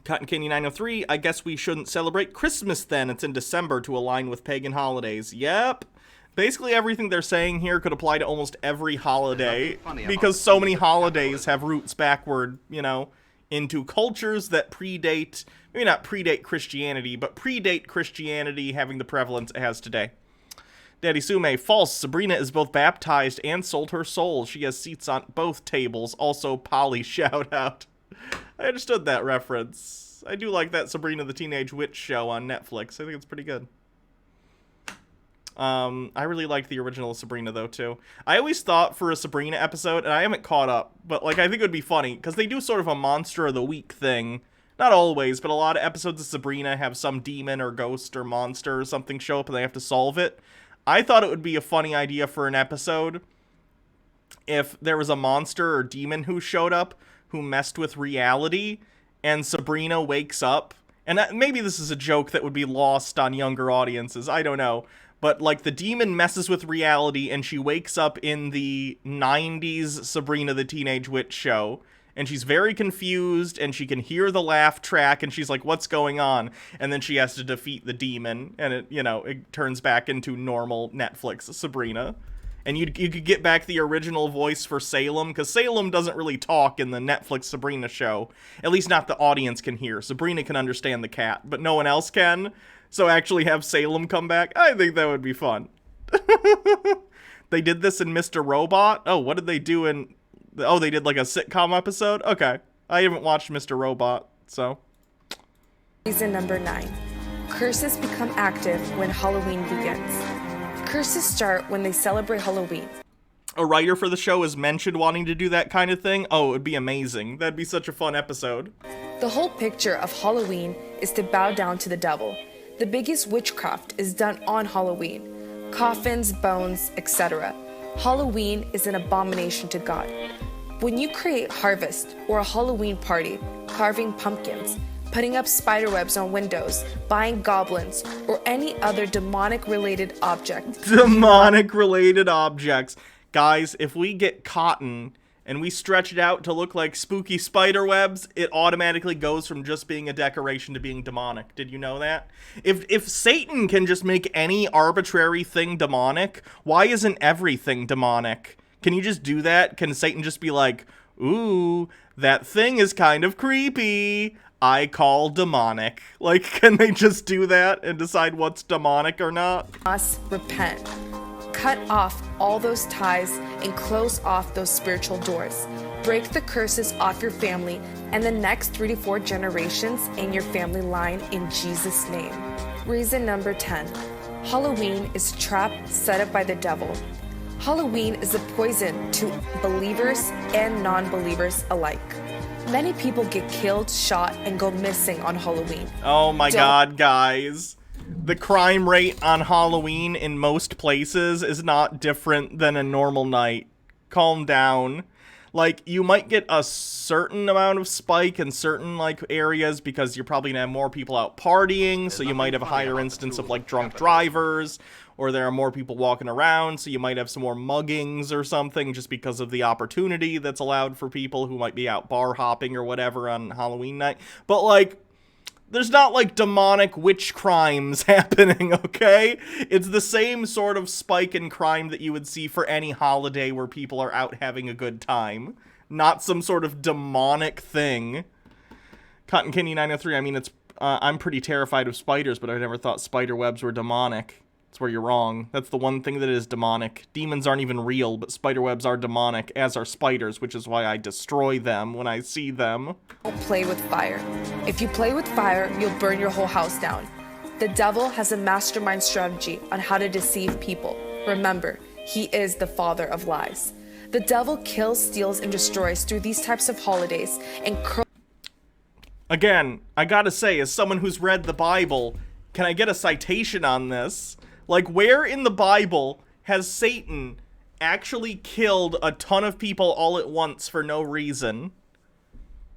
Cotton Candy 903, I guess we shouldn't celebrate Christmas then. It's in December to align with pagan holidays. Yep. Basically everything they're saying here could apply to almost every holiday, because so many holidays have roots backward, you know, into cultures that predate, maybe not predate Christianity, but predate Christianity having the prevalence it has today. Daddy Sume, false. Sabrina is both baptized and sold her soul. She has seats on both tables. Also, Polly shout out. I understood that reference. I do like that Sabrina the Teenage Witch show on Netflix. I think it's pretty good. I really liked the original Sabrina, though, too. I always thought for a Sabrina episode, and I haven't caught up, but, like, I think it would be funny, because they do sort of a Monster of the Week thing. Not always, but a lot of episodes of Sabrina have some demon or ghost or monster or something show up, and they have to solve it. I thought it would be a funny idea for an episode if there was a monster or demon who showed up who messed with reality, and Sabrina wakes up. And maybe this is a joke that would be lost on younger audiences, I don't know. But, like, the demon messes with reality, and she wakes up in the 90s Sabrina the Teenage Witch show. And she's very confused, and she can hear the laugh track, and she's like, what's going on? And then she has to defeat the demon, and it turns back into normal Netflix Sabrina. And you could get back the original voice for Salem, because Salem doesn't really talk in the Netflix Sabrina show. At least not the audience can hear. Sabrina can understand the cat, but no one else can. So actually have Salem come back, I think that would be fun. They did this in Mr. Robot? Oh, what did they do in... Oh, they did like a sitcom episode? Okay. I haven't watched Mr. Robot, so. Reason number 9. Curses become active when Halloween begins. Curses start when they celebrate Halloween. A writer for the show is mentioned wanting to do that kind of thing. Oh, it would be amazing. That'd be such a fun episode. The whole picture of Halloween is to bow down to the devil. The biggest witchcraft is done on Halloween. Coffins, bones, etc. Halloween is an abomination to God. When you create harvest or a Halloween party, carving pumpkins, putting up spider webs on windows, buying goblins, or any other demonic-related object. Demonic-related objects. Guys, if we get cotton and we stretch it out to look like spooky spider webs, it automatically goes from just being a decoration to being demonic. Did you know that? If Satan can just make any arbitrary thing demonic, why isn't everything demonic? Can you just do that? Can Satan just be like, ooh, that thing is kind of creepy, I call demonic? Like, can they just do that and decide what's demonic or not? Must repent. Cut off all those ties and close off those spiritual doors. Break the curses off your family and the next 3 to 4 generations in your family line in Jesus' name. Reason number 10. Halloween is a trap set up by the devil. Halloween is a poison to believers and non-believers alike. Many people get killed, shot, and go missing on Halloween. Oh my God, guys. The crime rate on Halloween in most places is not different than a normal night. Calm down. Like, you might get a certain amount of spike in certain, like, areas because you're probably gonna have more people out partying, so you might have a higher instance of, like, drunk drivers, or there are more people walking around, so you might have some more muggings or something just because of the opportunity that's allowed for people who might be out bar hopping or whatever on Halloween night. But, like, there's not, like, demonic witch crimes happening, okay? It's the same sort of spike in crime that you would see for any holiday where people are out having a good time. Not some sort of demonic thing. Cotton Candy 903, I mean, I'm pretty terrified of spiders, but I never thought spider webs were demonic. That's where you're wrong. That's the one thing that is demonic. Demons aren't even real, but spider webs are demonic, as are spiders, which is why I destroy them when I see them. Don't play with fire. If you play with fire, you'll burn your whole house down. The devil has a mastermind strategy on how to deceive people. Remember, he is the father of lies. The devil kills, steals, and destroys through these types of holidays and Again, I gotta say, as someone who's read the Bible, can I get a citation on this? Like, where in the Bible has Satan actually killed a ton of people all at once for no reason?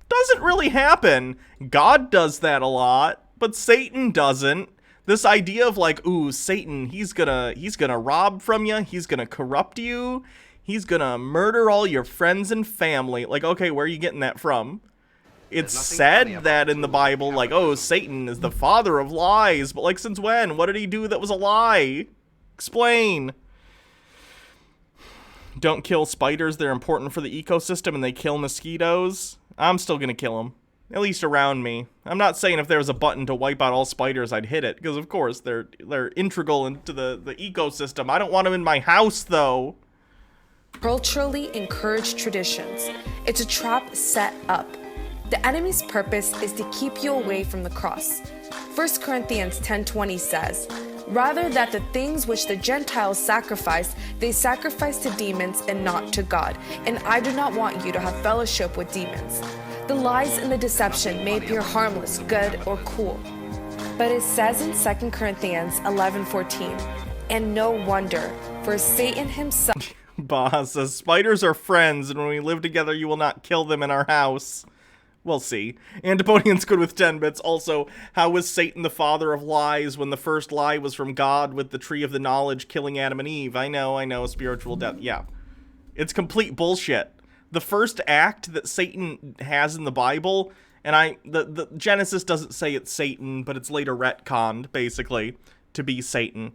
Doesn't really happen. God does that a lot, but Satan doesn't. This idea of like, ooh, Satan, he's gonna rob from you, he's gonna corrupt you, he's gonna murder all your friends and family. Like, okay, where are you getting that from? It's said that in the Bible, like, oh, Satan is the father of lies, but like, since when? What did he do that was a lie? Explain. Don't kill spiders, they're important for the ecosystem and they kill mosquitoes. I'm still gonna kill them. At least around me. I'm not saying if there was a button to wipe out all spiders, I'd hit it, because of course, they're integral into the ecosystem. I don't want them in my house, though. culturally encouraged traditions. It's a trap set up. The enemy's purpose is to keep you away from the cross. 1 Corinthians 10:20 says, "Rather that the things which the Gentiles sacrifice, they sacrifice to demons and not to God. And I do not want you to have fellowship with demons." The lies and the deception may appear harmless, good, or cool. But it says in 2 Corinthians 11:14, "And no wonder, for Satan himself..." Boss says, spiders are friends, and when we live together, you will not kill them in our house. We'll see. Antipodian's good with 10 bits. Also, how was Satan the father of lies when the first lie was from God with the tree of the knowledge killing Adam and Eve? I know, spiritual death. Yeah. It's complete bullshit. The first act that Satan has in the Bible, and the Genesis doesn't say it's Satan, but it's later retconned, basically, to be Satan.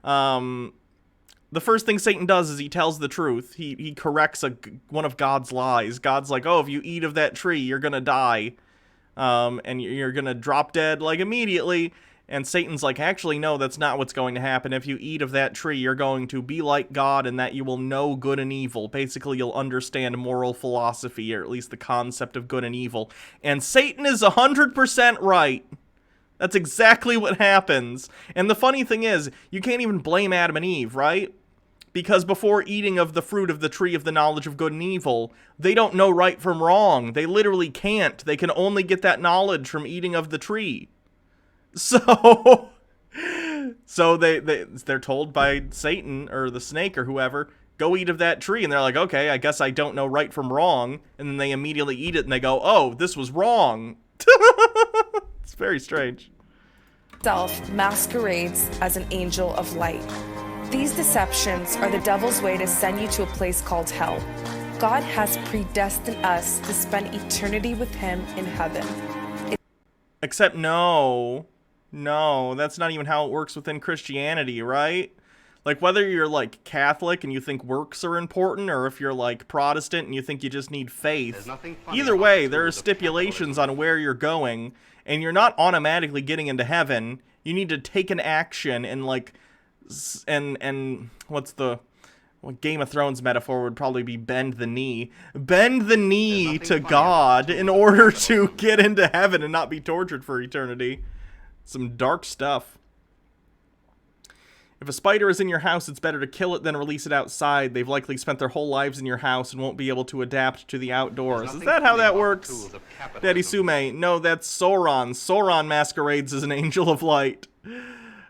The first thing Satan does is he tells the truth. He corrects one of God's lies. God's like, oh, if you eat of that tree, you're gonna die. And you're gonna drop dead, like, immediately. And Satan's like, actually, no, that's not what's going to happen. If you eat of that tree, you're going to be like God, and that you will know good and evil. Basically, you'll understand moral philosophy, or at least the concept of good and evil. And Satan is 100% right. That's exactly what happens. And the funny thing is, you can't even blame Adam and Eve, right? Because before eating of the fruit of the tree of the knowledge of good and evil, they don't know right from wrong. They literally can't. They can only get that knowledge from eating of the tree. So they're told by Satan or the snake or whoever, go eat of that tree. And they're like, okay, I guess I don't know right from wrong. And then they immediately eat it and they go, oh, this was wrong. It's very strange. Self masquerades as an angel of light. These deceptions are the devil's way to send you to a place called hell. God has predestined us to spend eternity with him in heaven. Except no, that's not even how it works within Christianity, right? Like, whether you're, like, Catholic and you think works are important, or if you're, like, Protestant and you think you just need faith, either way, there are stipulations on where you're going, and you're not automatically getting into heaven. You need to take an action and, like, and what's the... What Game of Thrones metaphor would probably be bend the knee. Bend the knee to God in order to get into heaven and not be tortured for eternity. Some dark stuff. If a spider is in your house, it's better to kill it than release it outside. They've likely spent their whole lives in your house and won't be able to adapt to the outdoors. Is that how that works, Daddy Sume? No, that's Sauron. Sauron masquerades as an angel of light.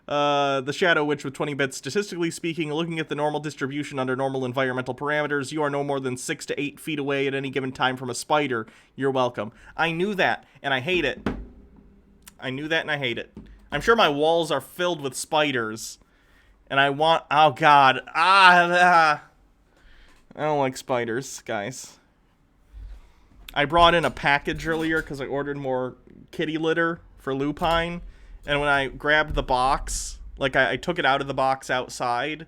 The Shadow Witch with 20 bits. Statistically speaking, looking at the normal distribution under normal environmental parameters, you are no more than 6 to 8 feet away at any given time from a spider. You're welcome. I knew that, and I hate it. I knew that, and I hate it. I'm sure my walls are filled with spiders, and I want... Oh, God. I don't like spiders, guys. I brought in a package earlier because I ordered more kitty litter for Lupine. And when I grabbed the box, like, I took it out of the box outside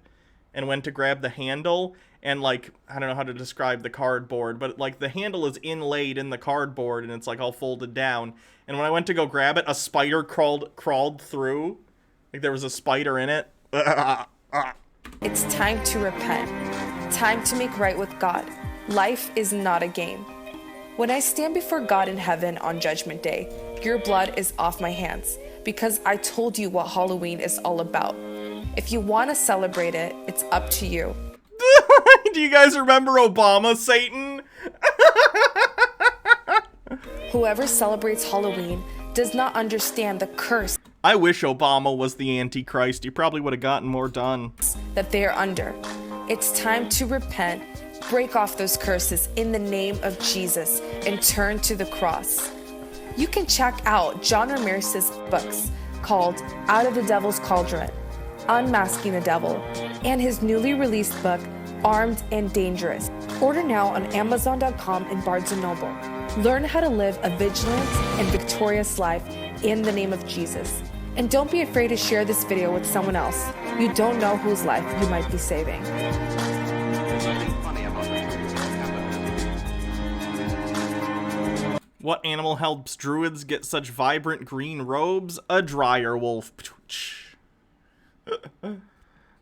and went to grab the handle, and, like, I don't know how to describe the cardboard, but, like, the handle is inlaid in the cardboard, and it's, like, all folded down. And when I went to go grab it, a spider crawled through. Like, there was a spider in it. It's time to repent. Time to make right with God. Life is not a game. When I stand before God in heaven on Judgment Day, your blood is off my hands. Because I told you what Halloween is all about. If you want to celebrate it, it's up to you. Do you guys remember Obama, Satan? Whoever celebrates Halloween does not understand the curse. I wish Obama was the Antichrist. He probably would have gotten more done. That they are under. It's time to repent, break off those curses in the name of Jesus, and turn to the cross. You can check out John Ramirez's books called Out of the Devil's Cauldron, Unmasking the Devil, and his newly released book, Armed and Dangerous. Order now on Amazon.com and Barnes & Noble. Learn how to live a vigilant and victorious life in the name of Jesus. And don't be afraid to share this video with someone else. You don't know whose life you might be saving. What animal helps druids get such vibrant green robes? A dryer wolf.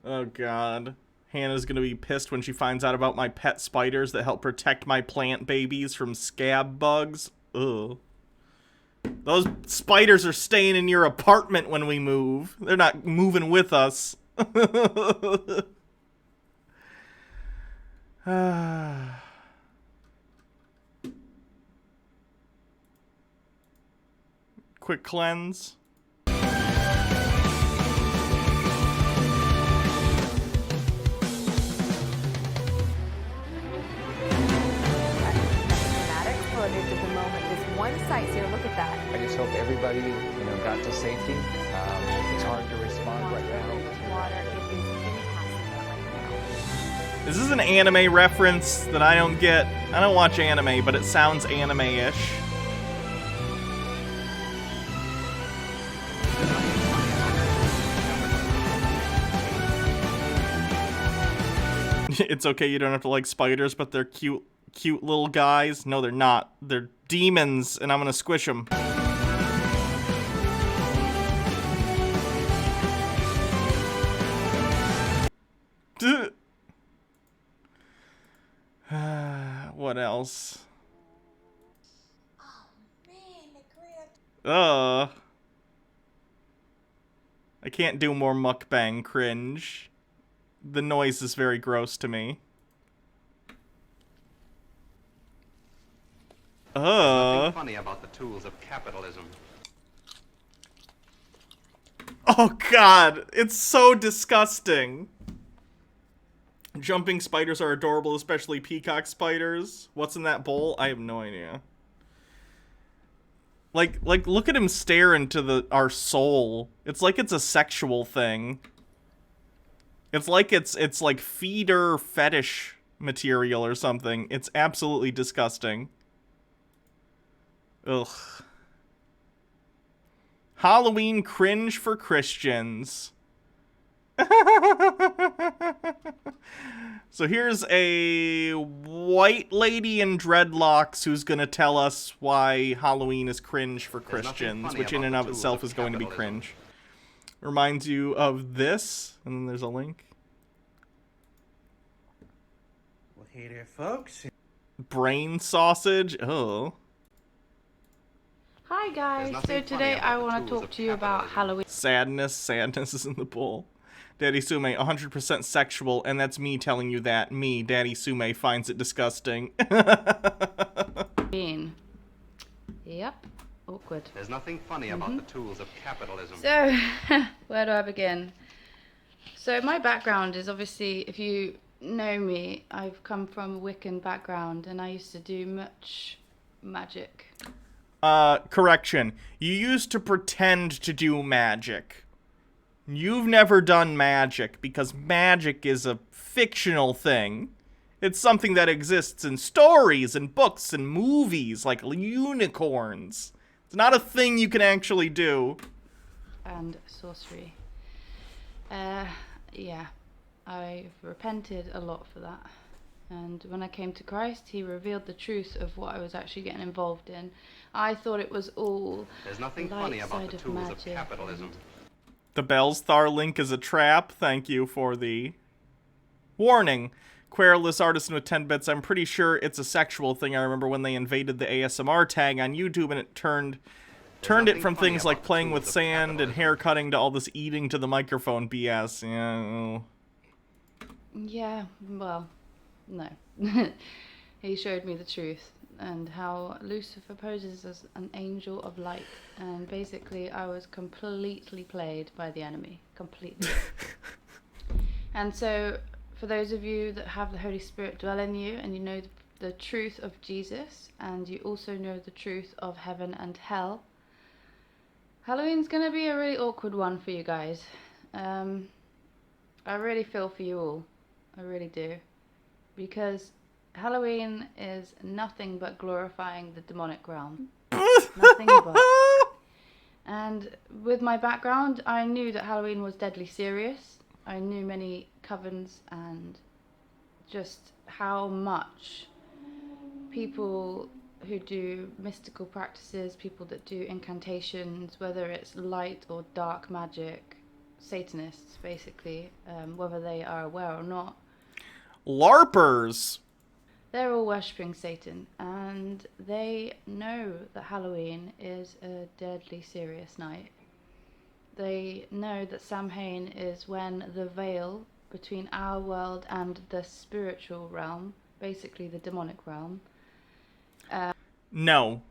Oh, God. Hannah's gonna be pissed when she finds out about my pet spiders that help protect my plant babies from scab bugs. Ugh. Those spiders are staying in your apartment when we move. They're not moving with us. Quick cleanse. Footage of the moment. There's one site, so look at that. I just hope everybody, got to safety. It's hard to respond right now. Water, it is impassable right now. Is this an anime reference that I don't get? I don't watch anime, but it sounds anime-ish. It's okay, you don't have to like spiders, but they're cute little guys. No, they're not. They're demons, and I'm gonna squish them. What else? I can't do more mukbang cringe. The noise is very gross to me. There's nothing funny about the tools of capitalism. Oh god, it's so disgusting. Jumping spiders are adorable, especially peacock spiders. What's in that bowl? I have no idea. Like look at him stare into our soul. It's like it's a sexual thing. It's like it's like feeder fetish material or something. It's absolutely disgusting. Ugh. Halloween cringe for Christians. So here's a white lady in dreadlocks who's gonna tell us why Halloween is cringe for Christians, which in and of itself is going to be cringe. Reminds you of this, and then there's a link. Well, hey there, folks. Brain sausage. Oh. Hi guys, so today I want to talk to you about Halloween. Sadness is in the bowl. Daddy Sume, 100% sexual, and that's me telling you that. Me, Daddy Sume, finds it disgusting. Yep, awkward. There's nothing funny about the tools of capitalism. So, where do I begin? So my background is obviously, if you know me, I've come from a Wiccan background, and I used to do much magic. Correction. You used to pretend to do magic. You've never done magic, because magic is a fictional thing. It's something that exists in stories and books and movies, like unicorns. It's not a thing you can actually do. And sorcery. Yeah, I've repented a lot for that. And when I came to Christ, he revealed the truth of what I was actually getting involved in. I thought it was all There's nothing funny about the tools of capitalism. The Bellstar link is a trap. Thank you for the warning. Querulous artisan with 10 bits. I'm pretty sure it's a sexual thing. I remember when they invaded the ASMR tag on YouTube and it turned it from things like playing with sand and hair cutting to all this eating to the microphone BS. Yeah. Yeah, well, no. He showed me the truth and how Lucifer poses as an angel of light. And basically, I was completely played by the enemy. Completely. And so, for those of you that have the Holy Spirit dwell in you and you know the truth of Jesus and you also know the truth of heaven and hell, Halloween's going to be a really awkward one for you guys. I really feel for you all. I really do. Because Halloween is nothing but glorifying the demonic realm. Nothing but. And with my background, I knew that Halloween was deadly serious. I knew many covens and just how much people who do mystical practices, people that do incantations, whether it's light or dark magic, Satanists basically, whether they are aware or not. LARPers! They're all worshipping Satan, and they know that Halloween is a deadly serious night. They know that Samhain is when the veil between our world and the spiritual realm, basically the demonic realm. No.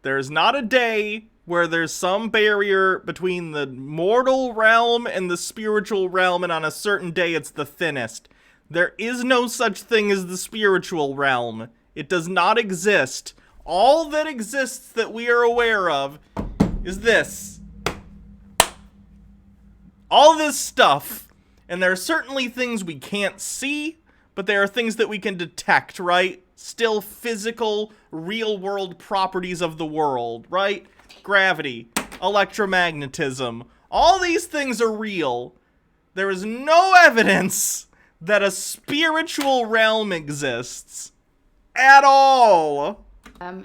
There's not a day where there's some barrier between the mortal realm and the spiritual realm, and on a certain day it's the thinnest. There is no such thing as the spiritual realm. It does not exist. All that exists that we are aware of is this. All this stuff. And there are certainly things we can't see, but they are things that we can detect, right? Still physical, real-world properties of the world, right? Gravity, electromagnetism, all these things are real. There is no evidence that a spiritual realm exists at all.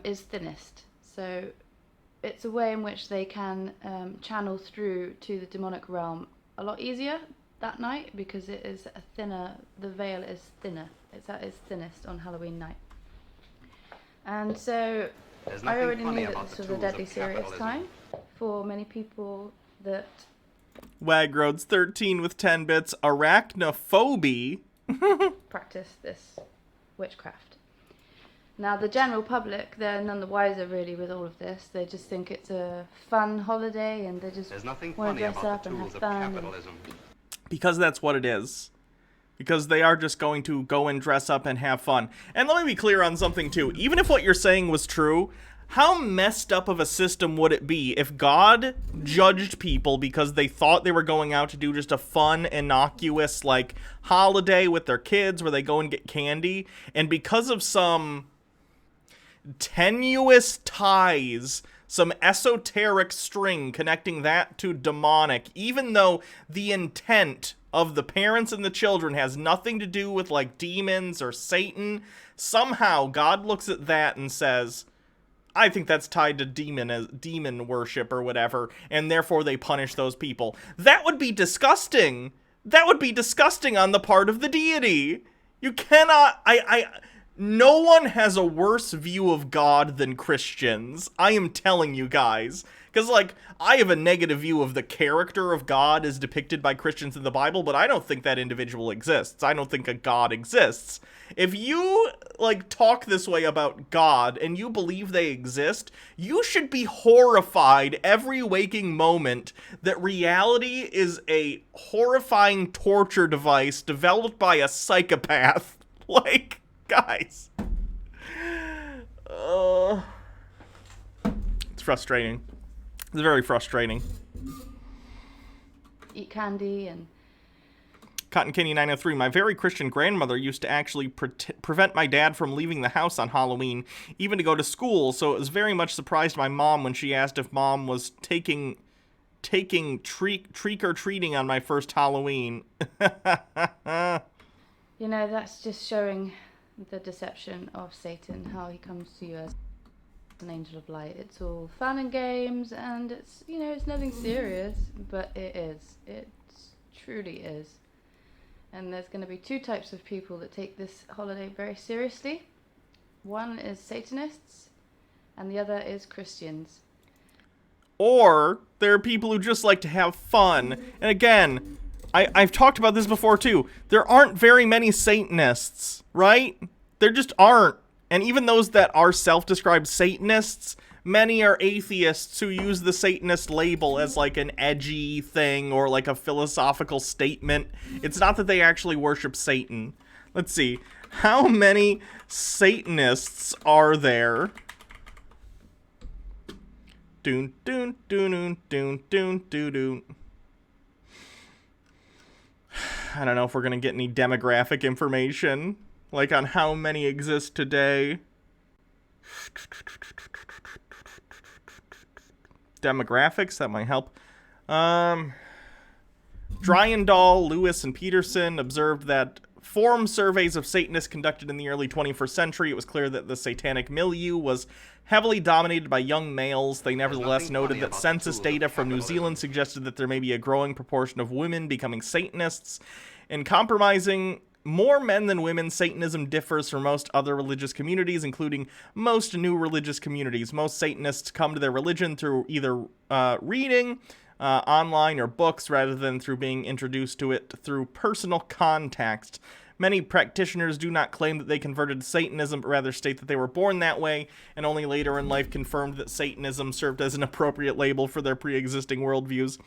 Is thinnest. So it's a way in which they can channel through to the demonic realm a lot easier that night because it is a thinner, the veil is thinner. It's at its thinnest on Halloween night. And so I already knew that this was a deadly serious time for many people that... Wagroads 13 with 10 bits, arachnophobia. practice this witchcraft. Now the general public, they're none the wiser really with all of this. They just think it's a fun holiday and they just want to dress up and have fun. Because that's what it is. Because they are just going to go and dress up and have fun. And let me be clear on something too. Even if what you're saying was true, how messed up of a system would it be if God judged people because they thought they were going out to do just a fun, innocuous, like, holiday with their kids where they go and get candy, and because of some tenuous ties, some esoteric string connecting that to demonic, even though the intent of the parents and the children has nothing to do with, like, demons or Satan, somehow God looks at that and says, I think that's tied to demon worship or whatever, and therefore they punish those people. That would be disgusting. That would be disgusting on the part of the deity. You cannot... No one has a worse view of God than Christians. I am telling you guys. Because, like, I have a negative view of the character of God as depicted by Christians in the Bible, but I don't think that individual exists. I don't think a God exists. If you, like, talk this way about God and you believe they exist, you should be horrified every waking moment that reality is a horrifying torture device developed by a psychopath. Like, guys. It's frustrating. It's very frustrating. Eat candy and... Cotton Candy 903, my very Christian grandmother used to actually prevent my dad from leaving the house on Halloween, even to go to school, so it was very much surprised my mom when she asked if mom was taking trick-or-treating on my first Halloween. You know, that's just showing the deception of Satan, how he comes to you as an angel of light. It's all fun and games, and it's, you know, it's nothing serious, but it is. It truly is. And there's going to be two types of people that take this holiday very seriously. One is Satanists, and the other is Christians. Or there are people who just like to have fun. And again, I've talked about this before too. There aren't very many Satanists, right? There just aren't. And even those that are self-described Satanists, many are atheists who use the Satanist label as like an edgy thing or like a philosophical statement. It's not that they actually worship Satan. Let's see. How many Satanists are there? Doon, doon, doon, doon, doon, doon, doon. I don't know if we're going to get any demographic information, like on how many exist today. Demographics, that might help. Dryendall, Lewis, and Peterson observed that forum surveys of Satanists conducted in the early 21st century, it was clear that the satanic milieu was heavily dominated by young males. They nevertheless noted that census data from New Zealand suggested that there may be a growing proportion of women becoming Satanists. In compromising more men than women, Satanism differs from most other religious communities, including most new religious communities. Most Satanists come to their religion through either reading, online, or books, rather than through being introduced to it through personal contact. Many practitioners do not claim that they converted to Satanism, but rather state that they were born that way, and only later in life confirmed that Satanism served as an appropriate label for their pre-existing worldviews.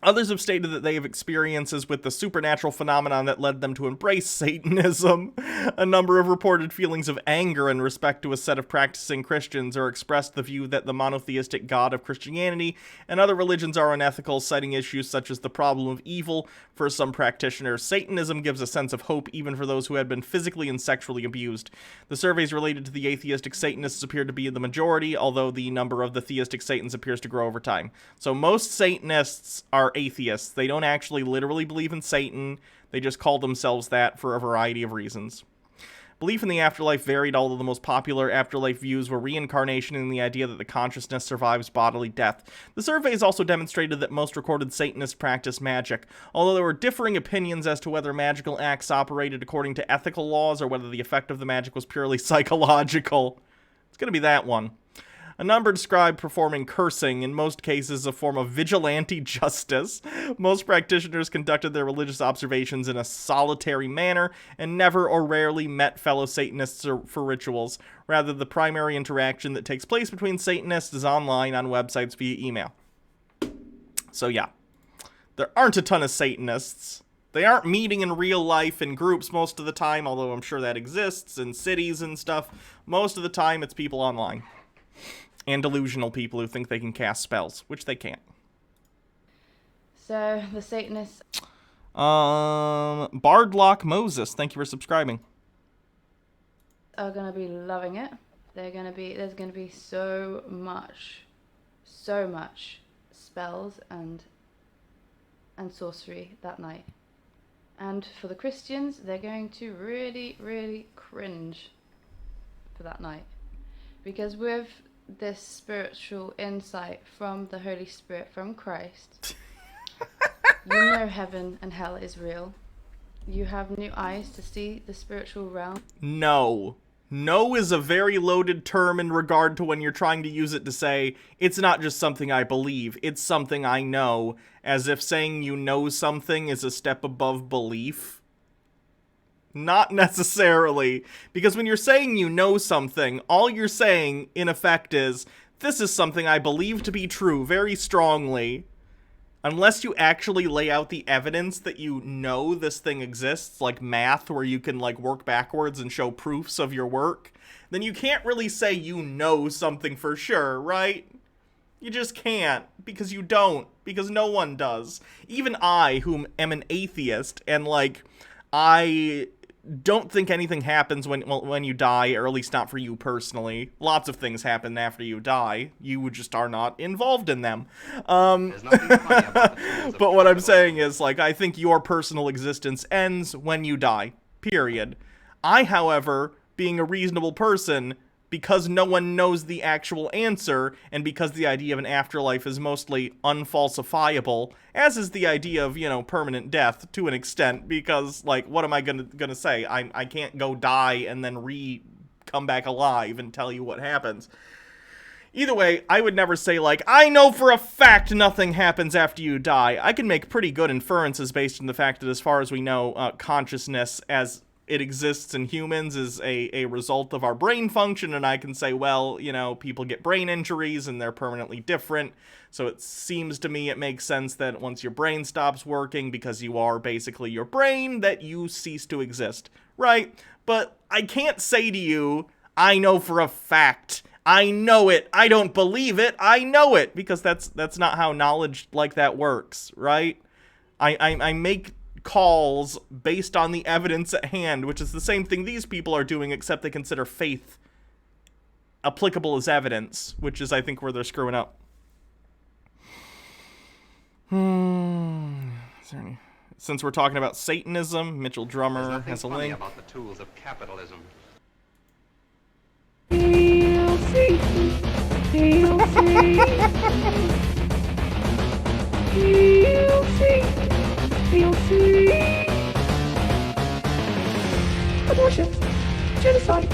Others have stated that they have experiences with the supernatural phenomenon that led them to embrace Satanism. A number of reported feelings of anger in respect to a set of practicing Christians or expressed the view that the monotheistic God of Christianity and other religions are unethical, citing issues such as the problem of evil for some practitioners. Satanism gives a sense of hope even for those who had been physically and sexually abused. The surveys related to the atheistic Satanists appear to be the majority, although the number of the theistic Satans appears to grow over time. So most Satanists are atheists. They don't actually literally believe in Satan. They just call themselves that for a variety of reasons. Belief in the afterlife varied, although the most popular afterlife views were reincarnation and the idea that the consciousness survives bodily death. The surveys also demonstrated that most recorded Satanists practice magic, although there were differing opinions as to whether magical acts operated according to ethical laws or whether the effect of the magic was purely psychological. It's going to be that one. A number describe performing cursing, in most cases a form of vigilante justice. Most practitioners conducted their religious observations in a solitary manner and never or rarely met fellow Satanists for rituals. Rather, the primary interaction that takes place between Satanists is online on websites via email. So yeah, there aren't a ton of Satanists. They aren't meeting in real life in groups most of the time, although I'm sure that exists in cities and stuff. Most of the time, it's people online. And delusional people who think they can cast spells, which they can't. So, the Satanists... Bardlock Moses, thank you for subscribing. ...are going to be loving it. There's going to be so much spells and sorcery that night. And for the Christians, they're going to really, really cringe for that night. Because with this spiritual insight from the Holy Spirit, from Christ, you know heaven and hell is real. You have new eyes to see the spiritual realm. No. No is a very loaded term in regard to when you're trying to use it to say, it's not just something I believe, it's something I know, as if saying you know something is a step above belief. Not necessarily, because when you're saying you know something, all you're saying, in effect, is, this is something I believe to be true very strongly. Unless you actually lay out the evidence that you know this thing exists, like math, where you can, like, work backwards and show proofs of your work, then you can't really say you know something for sure, right? You just can't, because you don't, because no one does. Even I, whom am an atheist, and, like, I don't think anything happens when you die, or at least not for you personally. Lots of things happen after you die. You just are not involved in them. But what I'm saying is, like, I think your personal existence ends when you die. Period. I, however, being a reasonable person, because no one knows the actual answer, and because the idea of an afterlife is mostly unfalsifiable, as is the idea of, you know, permanent death, to an extent, because, like, what am I gonna say? I can't go die and then come back alive and tell you what happens. Either way, I would never say, like, I know for a fact nothing happens after you die. I can make pretty good inferences based on the fact that, as far as we know, consciousness as it exists in humans is a result of our brain function, and I can say, well, you know, people get brain injuries and they're permanently different, so it seems to me it makes sense that once your brain stops working, because you are basically your brain, that you cease to exist, right? But I can't say to you, I know for a fact, I know it, I don't believe it, I know it, because that's not how knowledge like that works, right? I make calls based on the evidence at hand, which is the same thing these people are doing, except they consider faith applicable as evidence, which is, I think, where they're screwing up. Is there any... Since we're talking about Satanism, Mitchell Drummer has a link. About the tools of capitalism. Abortion, genocide,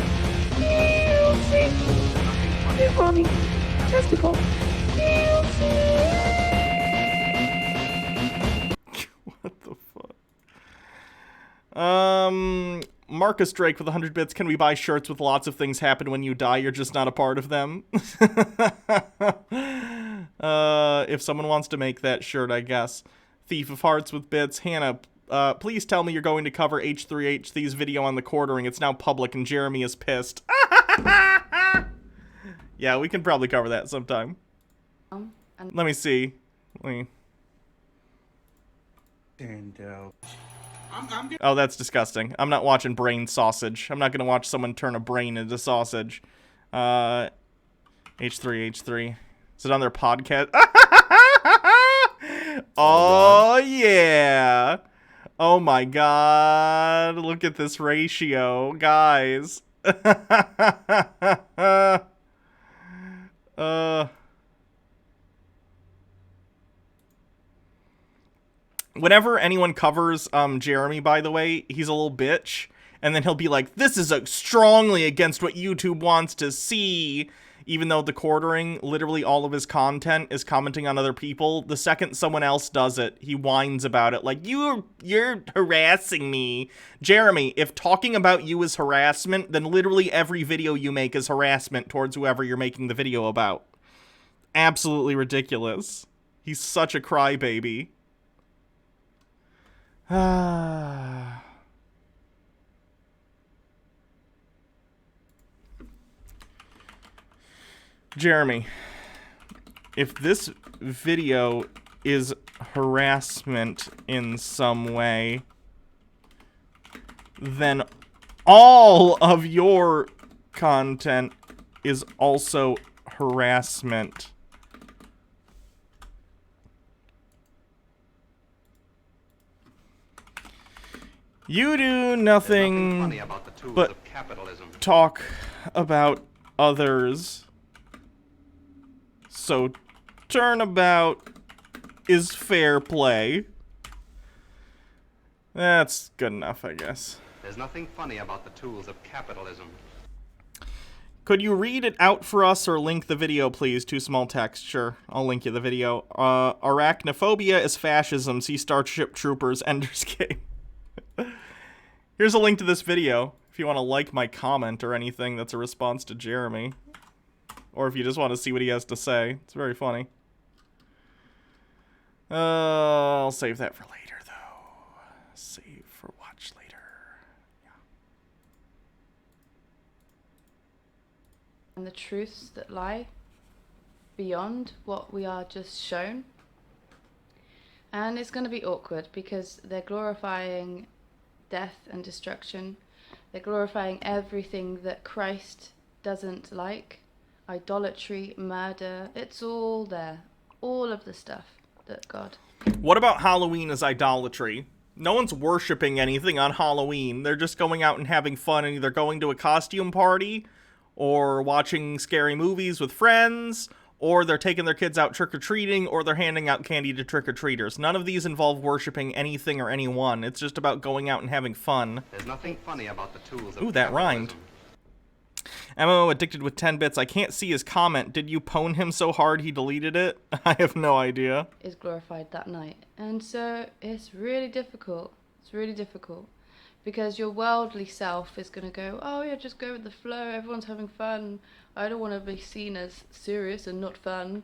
new mommy, testicle, What the fuck? Marcus Drake with 100 bits. Can we buy shirts with lots of things happen when you die? You're just not a part of them. If someone wants to make that shirt, I guess. Thief of Hearts with Bits. Hannah, please tell me you're going to cover H3H Thieves' video on the quartering. It's now public and Jeremy is pissed. Yeah, we can probably cover that sometime. Let me see. Oh, that's disgusting. I'm not watching brain sausage. I'm not gonna watch someone turn a brain into sausage. H3. Is it on their podcast? Oh, yeah. Oh, my God. Look at this ratio, guys. Whenever anyone covers Jeremy, by the way, he's a little bitch. And then he'll be like, this is strongly against what YouTube wants to see. Even though the quartering, literally all of his content is commenting on other people. The second someone else does it, he whines about it. Like, you're harassing me. Jeremy, if talking about you is harassment, then literally every video you make is harassment towards whoever you're making the video about. Absolutely ridiculous. He's such a crybaby. Jeremy, if this video is harassment in some way, then all of your content is also harassment. You do nothing but talk about others. So, turnabout is fair play. That's good enough, I guess. There's nothing funny about the tools of capitalism. Could you read it out for us or link the video, please? Too small text. Sure, I'll link you the video. Arachnophobia is fascism. See Starship Troopers Ender's Game. Here's a link to this video if you want to like my comment or anything that's a response to Jeremy. Or if you just want to see what he has to say. It's very funny. I'll save that for later, though. Save for watch later. Yeah. And the truths that lie beyond what we are just shown. And it's going to be awkward because they're glorifying death and destruction. They're glorifying everything that Christ doesn't like. Idolatry, murder, it's all there. All of the stuff that God... What about Halloween as idolatry? No one's worshipping anything on Halloween. They're just going out and having fun and either going to a costume party or watching scary movies with friends, or they're taking their kids out trick-or-treating, or they're handing out candy to trick-or-treaters. None of these involve worshipping anything or anyone. It's just about going out and having fun. There's nothing funny about the tools of Ooh, that rhymed. MMO addicted with 10 bits. I can't see his comment. Did you pwn him so hard he deleted it? I have no idea. Is glorified that night. And so it's really difficult. It's really difficult. Because your worldly self is going to go, oh yeah, just go with the flow. Everyone's having fun. I don't want to be seen as serious and not fun.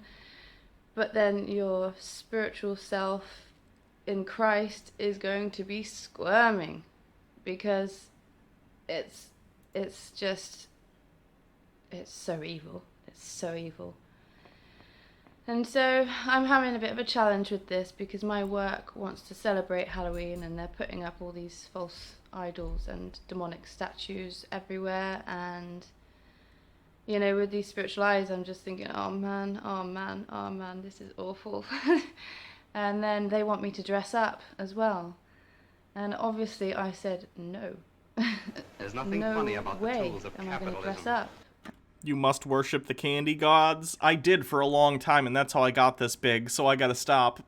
But then your spiritual self in Christ is going to be squirming. Because it's so evil. It's so evil. And so I'm having a bit of a challenge with this because my work wants to celebrate Halloween and they're putting up all these false idols and demonic statues everywhere, and you know, with these spiritual eyes I'm just thinking, oh man, this is awful. And then they want me to dress up as well. And obviously I said no. There's nothing no funny about way the tools of am I going to dress capitalism. up. You must worship the candy gods. I did for a long time, and that's how I got this big, so I gotta stop.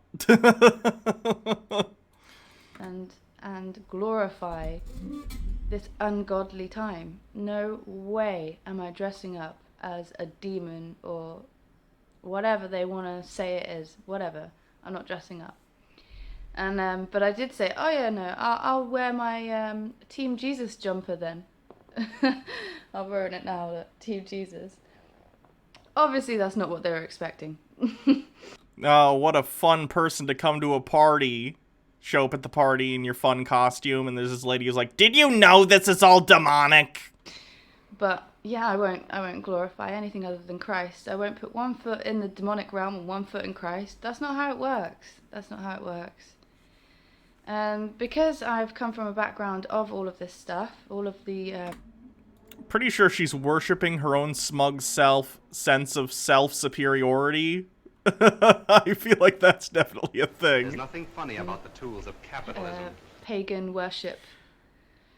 and glorify this ungodly time. No way am I dressing up as a demon or whatever they want to say it is. Whatever. I'm not dressing up. And but I did say, oh yeah, no, I'll wear my Team Jesus jumper then. I'm wearing it now, Team Jesus. Obviously that's not what they were expecting. Oh, what a fun person to come to a party. Show up at the party in your fun costume, and there's this lady who's like, "Did you know this is all demonic?" But yeah, I won't glorify anything other than Christ. I won't put one foot in the demonic realm and one foot in Christ. That's not how it works. That's not how it works. Because I've come from a background of all of this stuff, all of the Pretty sure she's worshipping her own smug sense of self-superiority. I feel like that's definitely a thing. There's nothing funny about the tools of capitalism. pagan worship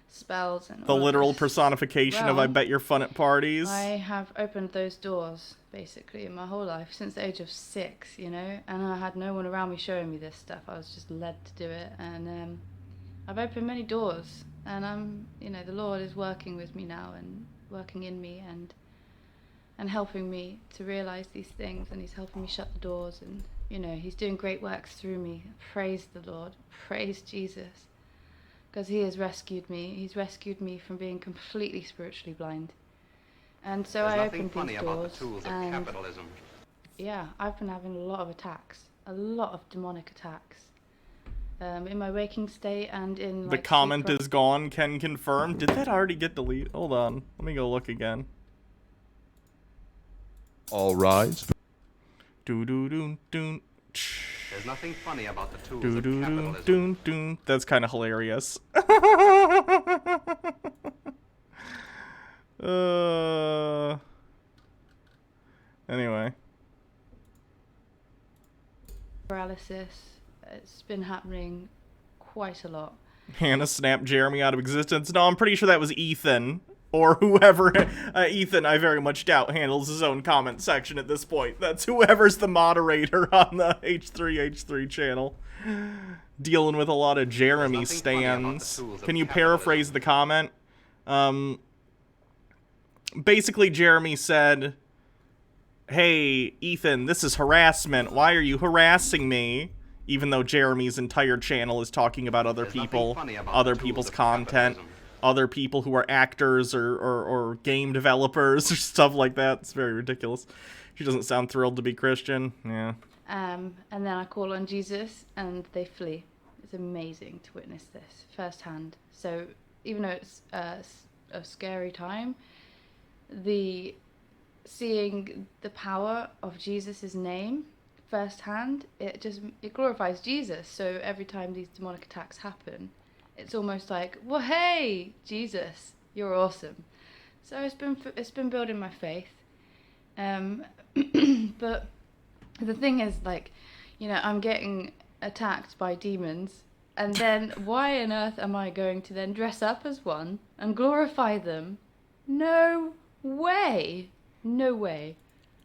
spells and The all of literal this personification of realm, I bet you're fun at parties. I have opened those doors basically in my whole life since the age of 6, you know, and I had no one around me showing me this stuff. I was just led to do it, and I've opened many doors, and you know, the Lord is working with me now and working in me and helping me to realize these things, and he's helping me shut the doors, and you know, he's doing great works through me. Praise the Lord, praise Jesus, because he has rescued me. He's rescued me from being completely spiritually blind. And so There's I nothing opened funny these about doors, the tools of and capitalism. yeah, I've been having a lot of attacks, a lot of demonic attacks, in my waking state and in The like, comment sleep is gone, can confirm. Did that already get deleted? Hold on, let me go look again. All rise. Do do do do. There's nothing funny about the tools Do of do do capitalism. do do. That's kind of hilarious. Anyway. paralysis. It's been happening quite a lot. Hannah snapped Jeremy out of existence. No, I'm pretty sure that was Ethan. Or whoever. Ethan, I very much doubt, handles his own comment section at this point. That's whoever's the moderator on the H3H3 channel. Dealing with a lot of Jeremy stands. Can you paraphrase the comment? Basically, Jeremy said, "Hey, Ethan, this is harassment. Why are you harassing me?" Even though Jeremy's entire channel is talking about other people, other people's content, other people who are actors or game developers or stuff like that. It's very ridiculous. She doesn't sound thrilled to be Christian. Yeah. And then I call on Jesus and they flee. It's amazing to witness this firsthand. So even though it's a scary time, seeing the power of Jesus' name firsthand, it glorifies Jesus. So every time these demonic attacks happen, it's almost like, well, hey, Jesus, you're awesome. So it's been building my faith. But the thing is, like, you know, I'm getting attacked by demons, and then why on earth am I going to then dress up as one and glorify them? No way. No way.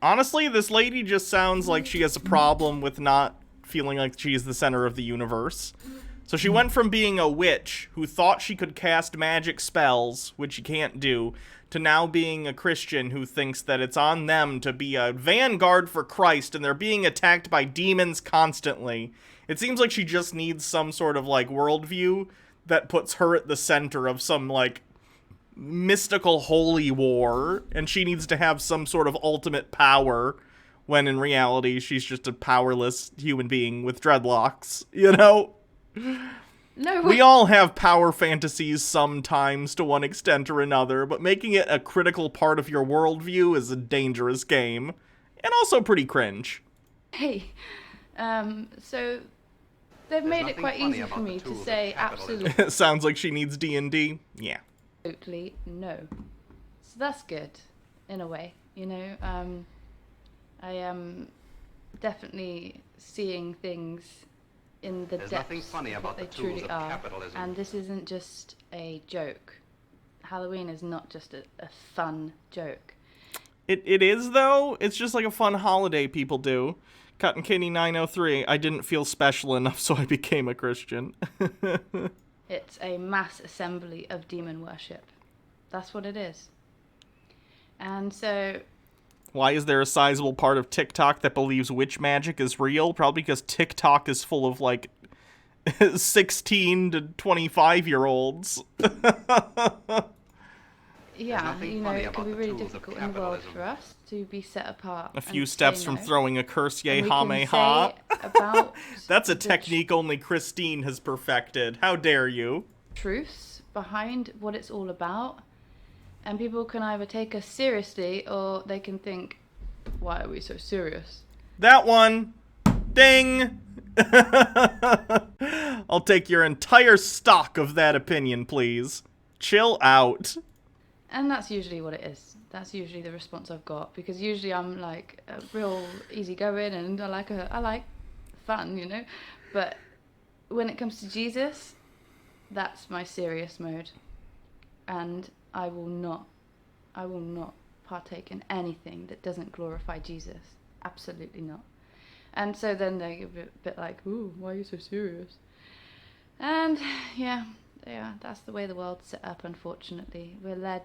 Honestly, this lady just sounds like she has a problem with not feeling like she's the center of the universe. So she went from being a witch who thought she could cast magic spells, which she can't do, to now being a Christian who thinks that it's on them to be a vanguard for Christ and they're being attacked by demons constantly. It seems like she just needs some sort of, like, worldview that puts her at the center of some, like, mystical holy war, and she needs to have some sort of ultimate power, when in reality she's just a powerless human being with dreadlocks, you know? No, we all have power fantasies sometimes to one extent or another, but making it a critical part of your worldview is a dangerous game, and also pretty cringe. Hey, so they've made it quite easy for me to say absolutely. It sounds like she needs D&D. Yeah. Absolutely no. So that's good, in a way, you know. I am definitely seeing things in the depths of what they truly are, and this isn't just a joke. Halloween is not just a fun joke. It is, though. It's just like a fun holiday people do. Cotton Candy 903, I didn't feel special enough, so I became a Christian. It's a mass assembly of demon worship. That's what it is. And so... Why is there a sizable part of TikTok that believes witch magic is real? Probably because TikTok is full of, like, 16 to 25-year-olds. yeah, nothing you know, funny it can about be the really tools of difficult in the world capitalism. for us to be set apart. A and few say steps from no. throwing a curse And yay we ha can may say ha. about That's a the technique only Christine has perfected. How dare you? truths behind what it's all about, and people can either take us seriously or they can think, why are we so serious? That one. Ding. I'll take your entire stock of that opinion, please. Chill out. And that's usually what it is. That's usually the response I've got, because usually I'm like a real easygoing and I like fun, you know. But when it comes to Jesus, that's my serious mode, and I will not partake in anything that doesn't glorify Jesus. Absolutely not. And so then they get a bit like, ooh, why are you so serious? And yeah, that's the way the world's set up, unfortunately. We're led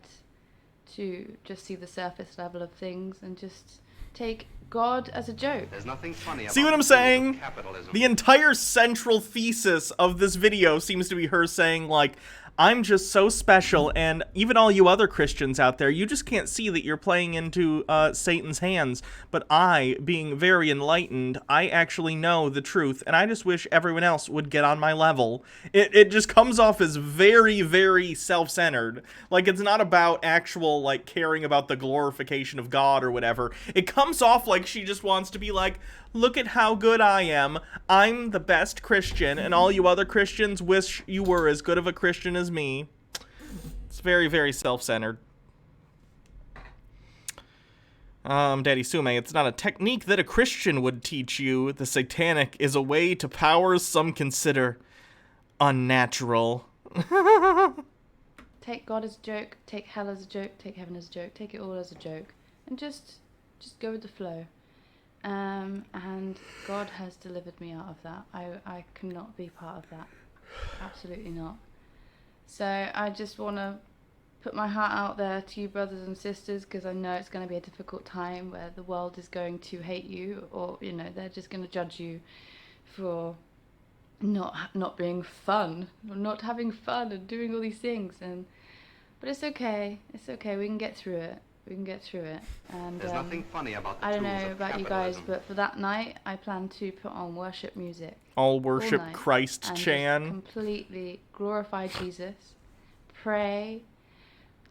to just see the surface level of things and just take God as a joke. There's nothing funny about See what I'm the tools of saying? capitalism. The entire central thesis of this video seems to be her saying, like, I'm just so special, and even all you other Christians out there, you just can't see that you're playing into Satan's hands. But I, being very enlightened, I actually know the truth, and I just wish everyone else would get on my level. It just comes off as very, very self-centered. Like, it's not about actual, like, caring about the glorification of God or whatever. It comes off like she just wants to be like, look at how good I am. I'm the best Christian, and all you other Christians wish you were as good of a Christian as me. It's very, very self-centered. Daddy Sume, it's not a technique that a Christian would teach you. The satanic is a way to powers some consider unnatural. Take God as a joke, take hell as a joke, take heaven as a joke, take it all as a joke, and just go with the flow. And God has delivered me out of that. I cannot be part of that. Absolutely not. So I just want to put my heart out there to you brothers and sisters, because I know it's going to be a difficult time where the world is going to hate you, or, you know, they're just going to judge you for not being fun, or not having fun and doing all these things. But it's okay. It's okay. We can get through it. We can get through it. And There's nothing funny about the I don't tools know of about you guys, capitalism. but for that night, I plan to put on worship music. All worship night, Christ and Chan. just completely glorify Jesus, pray,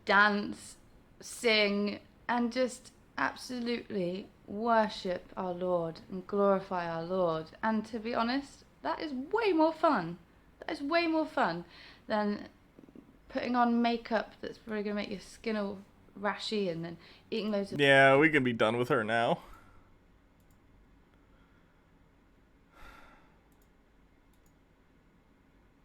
dance, sing, and just absolutely worship our Lord and glorify our Lord. And to be honest, that is way more fun. That is way more fun than putting on makeup that's probably going to make your skin all rashy, and then eating loads of... Yeah, we can be done with her now.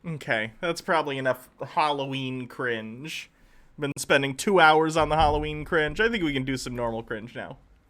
Okay, that's probably enough Halloween cringe. Been spending 2 hours on the Halloween cringe. I think we can do some normal cringe now.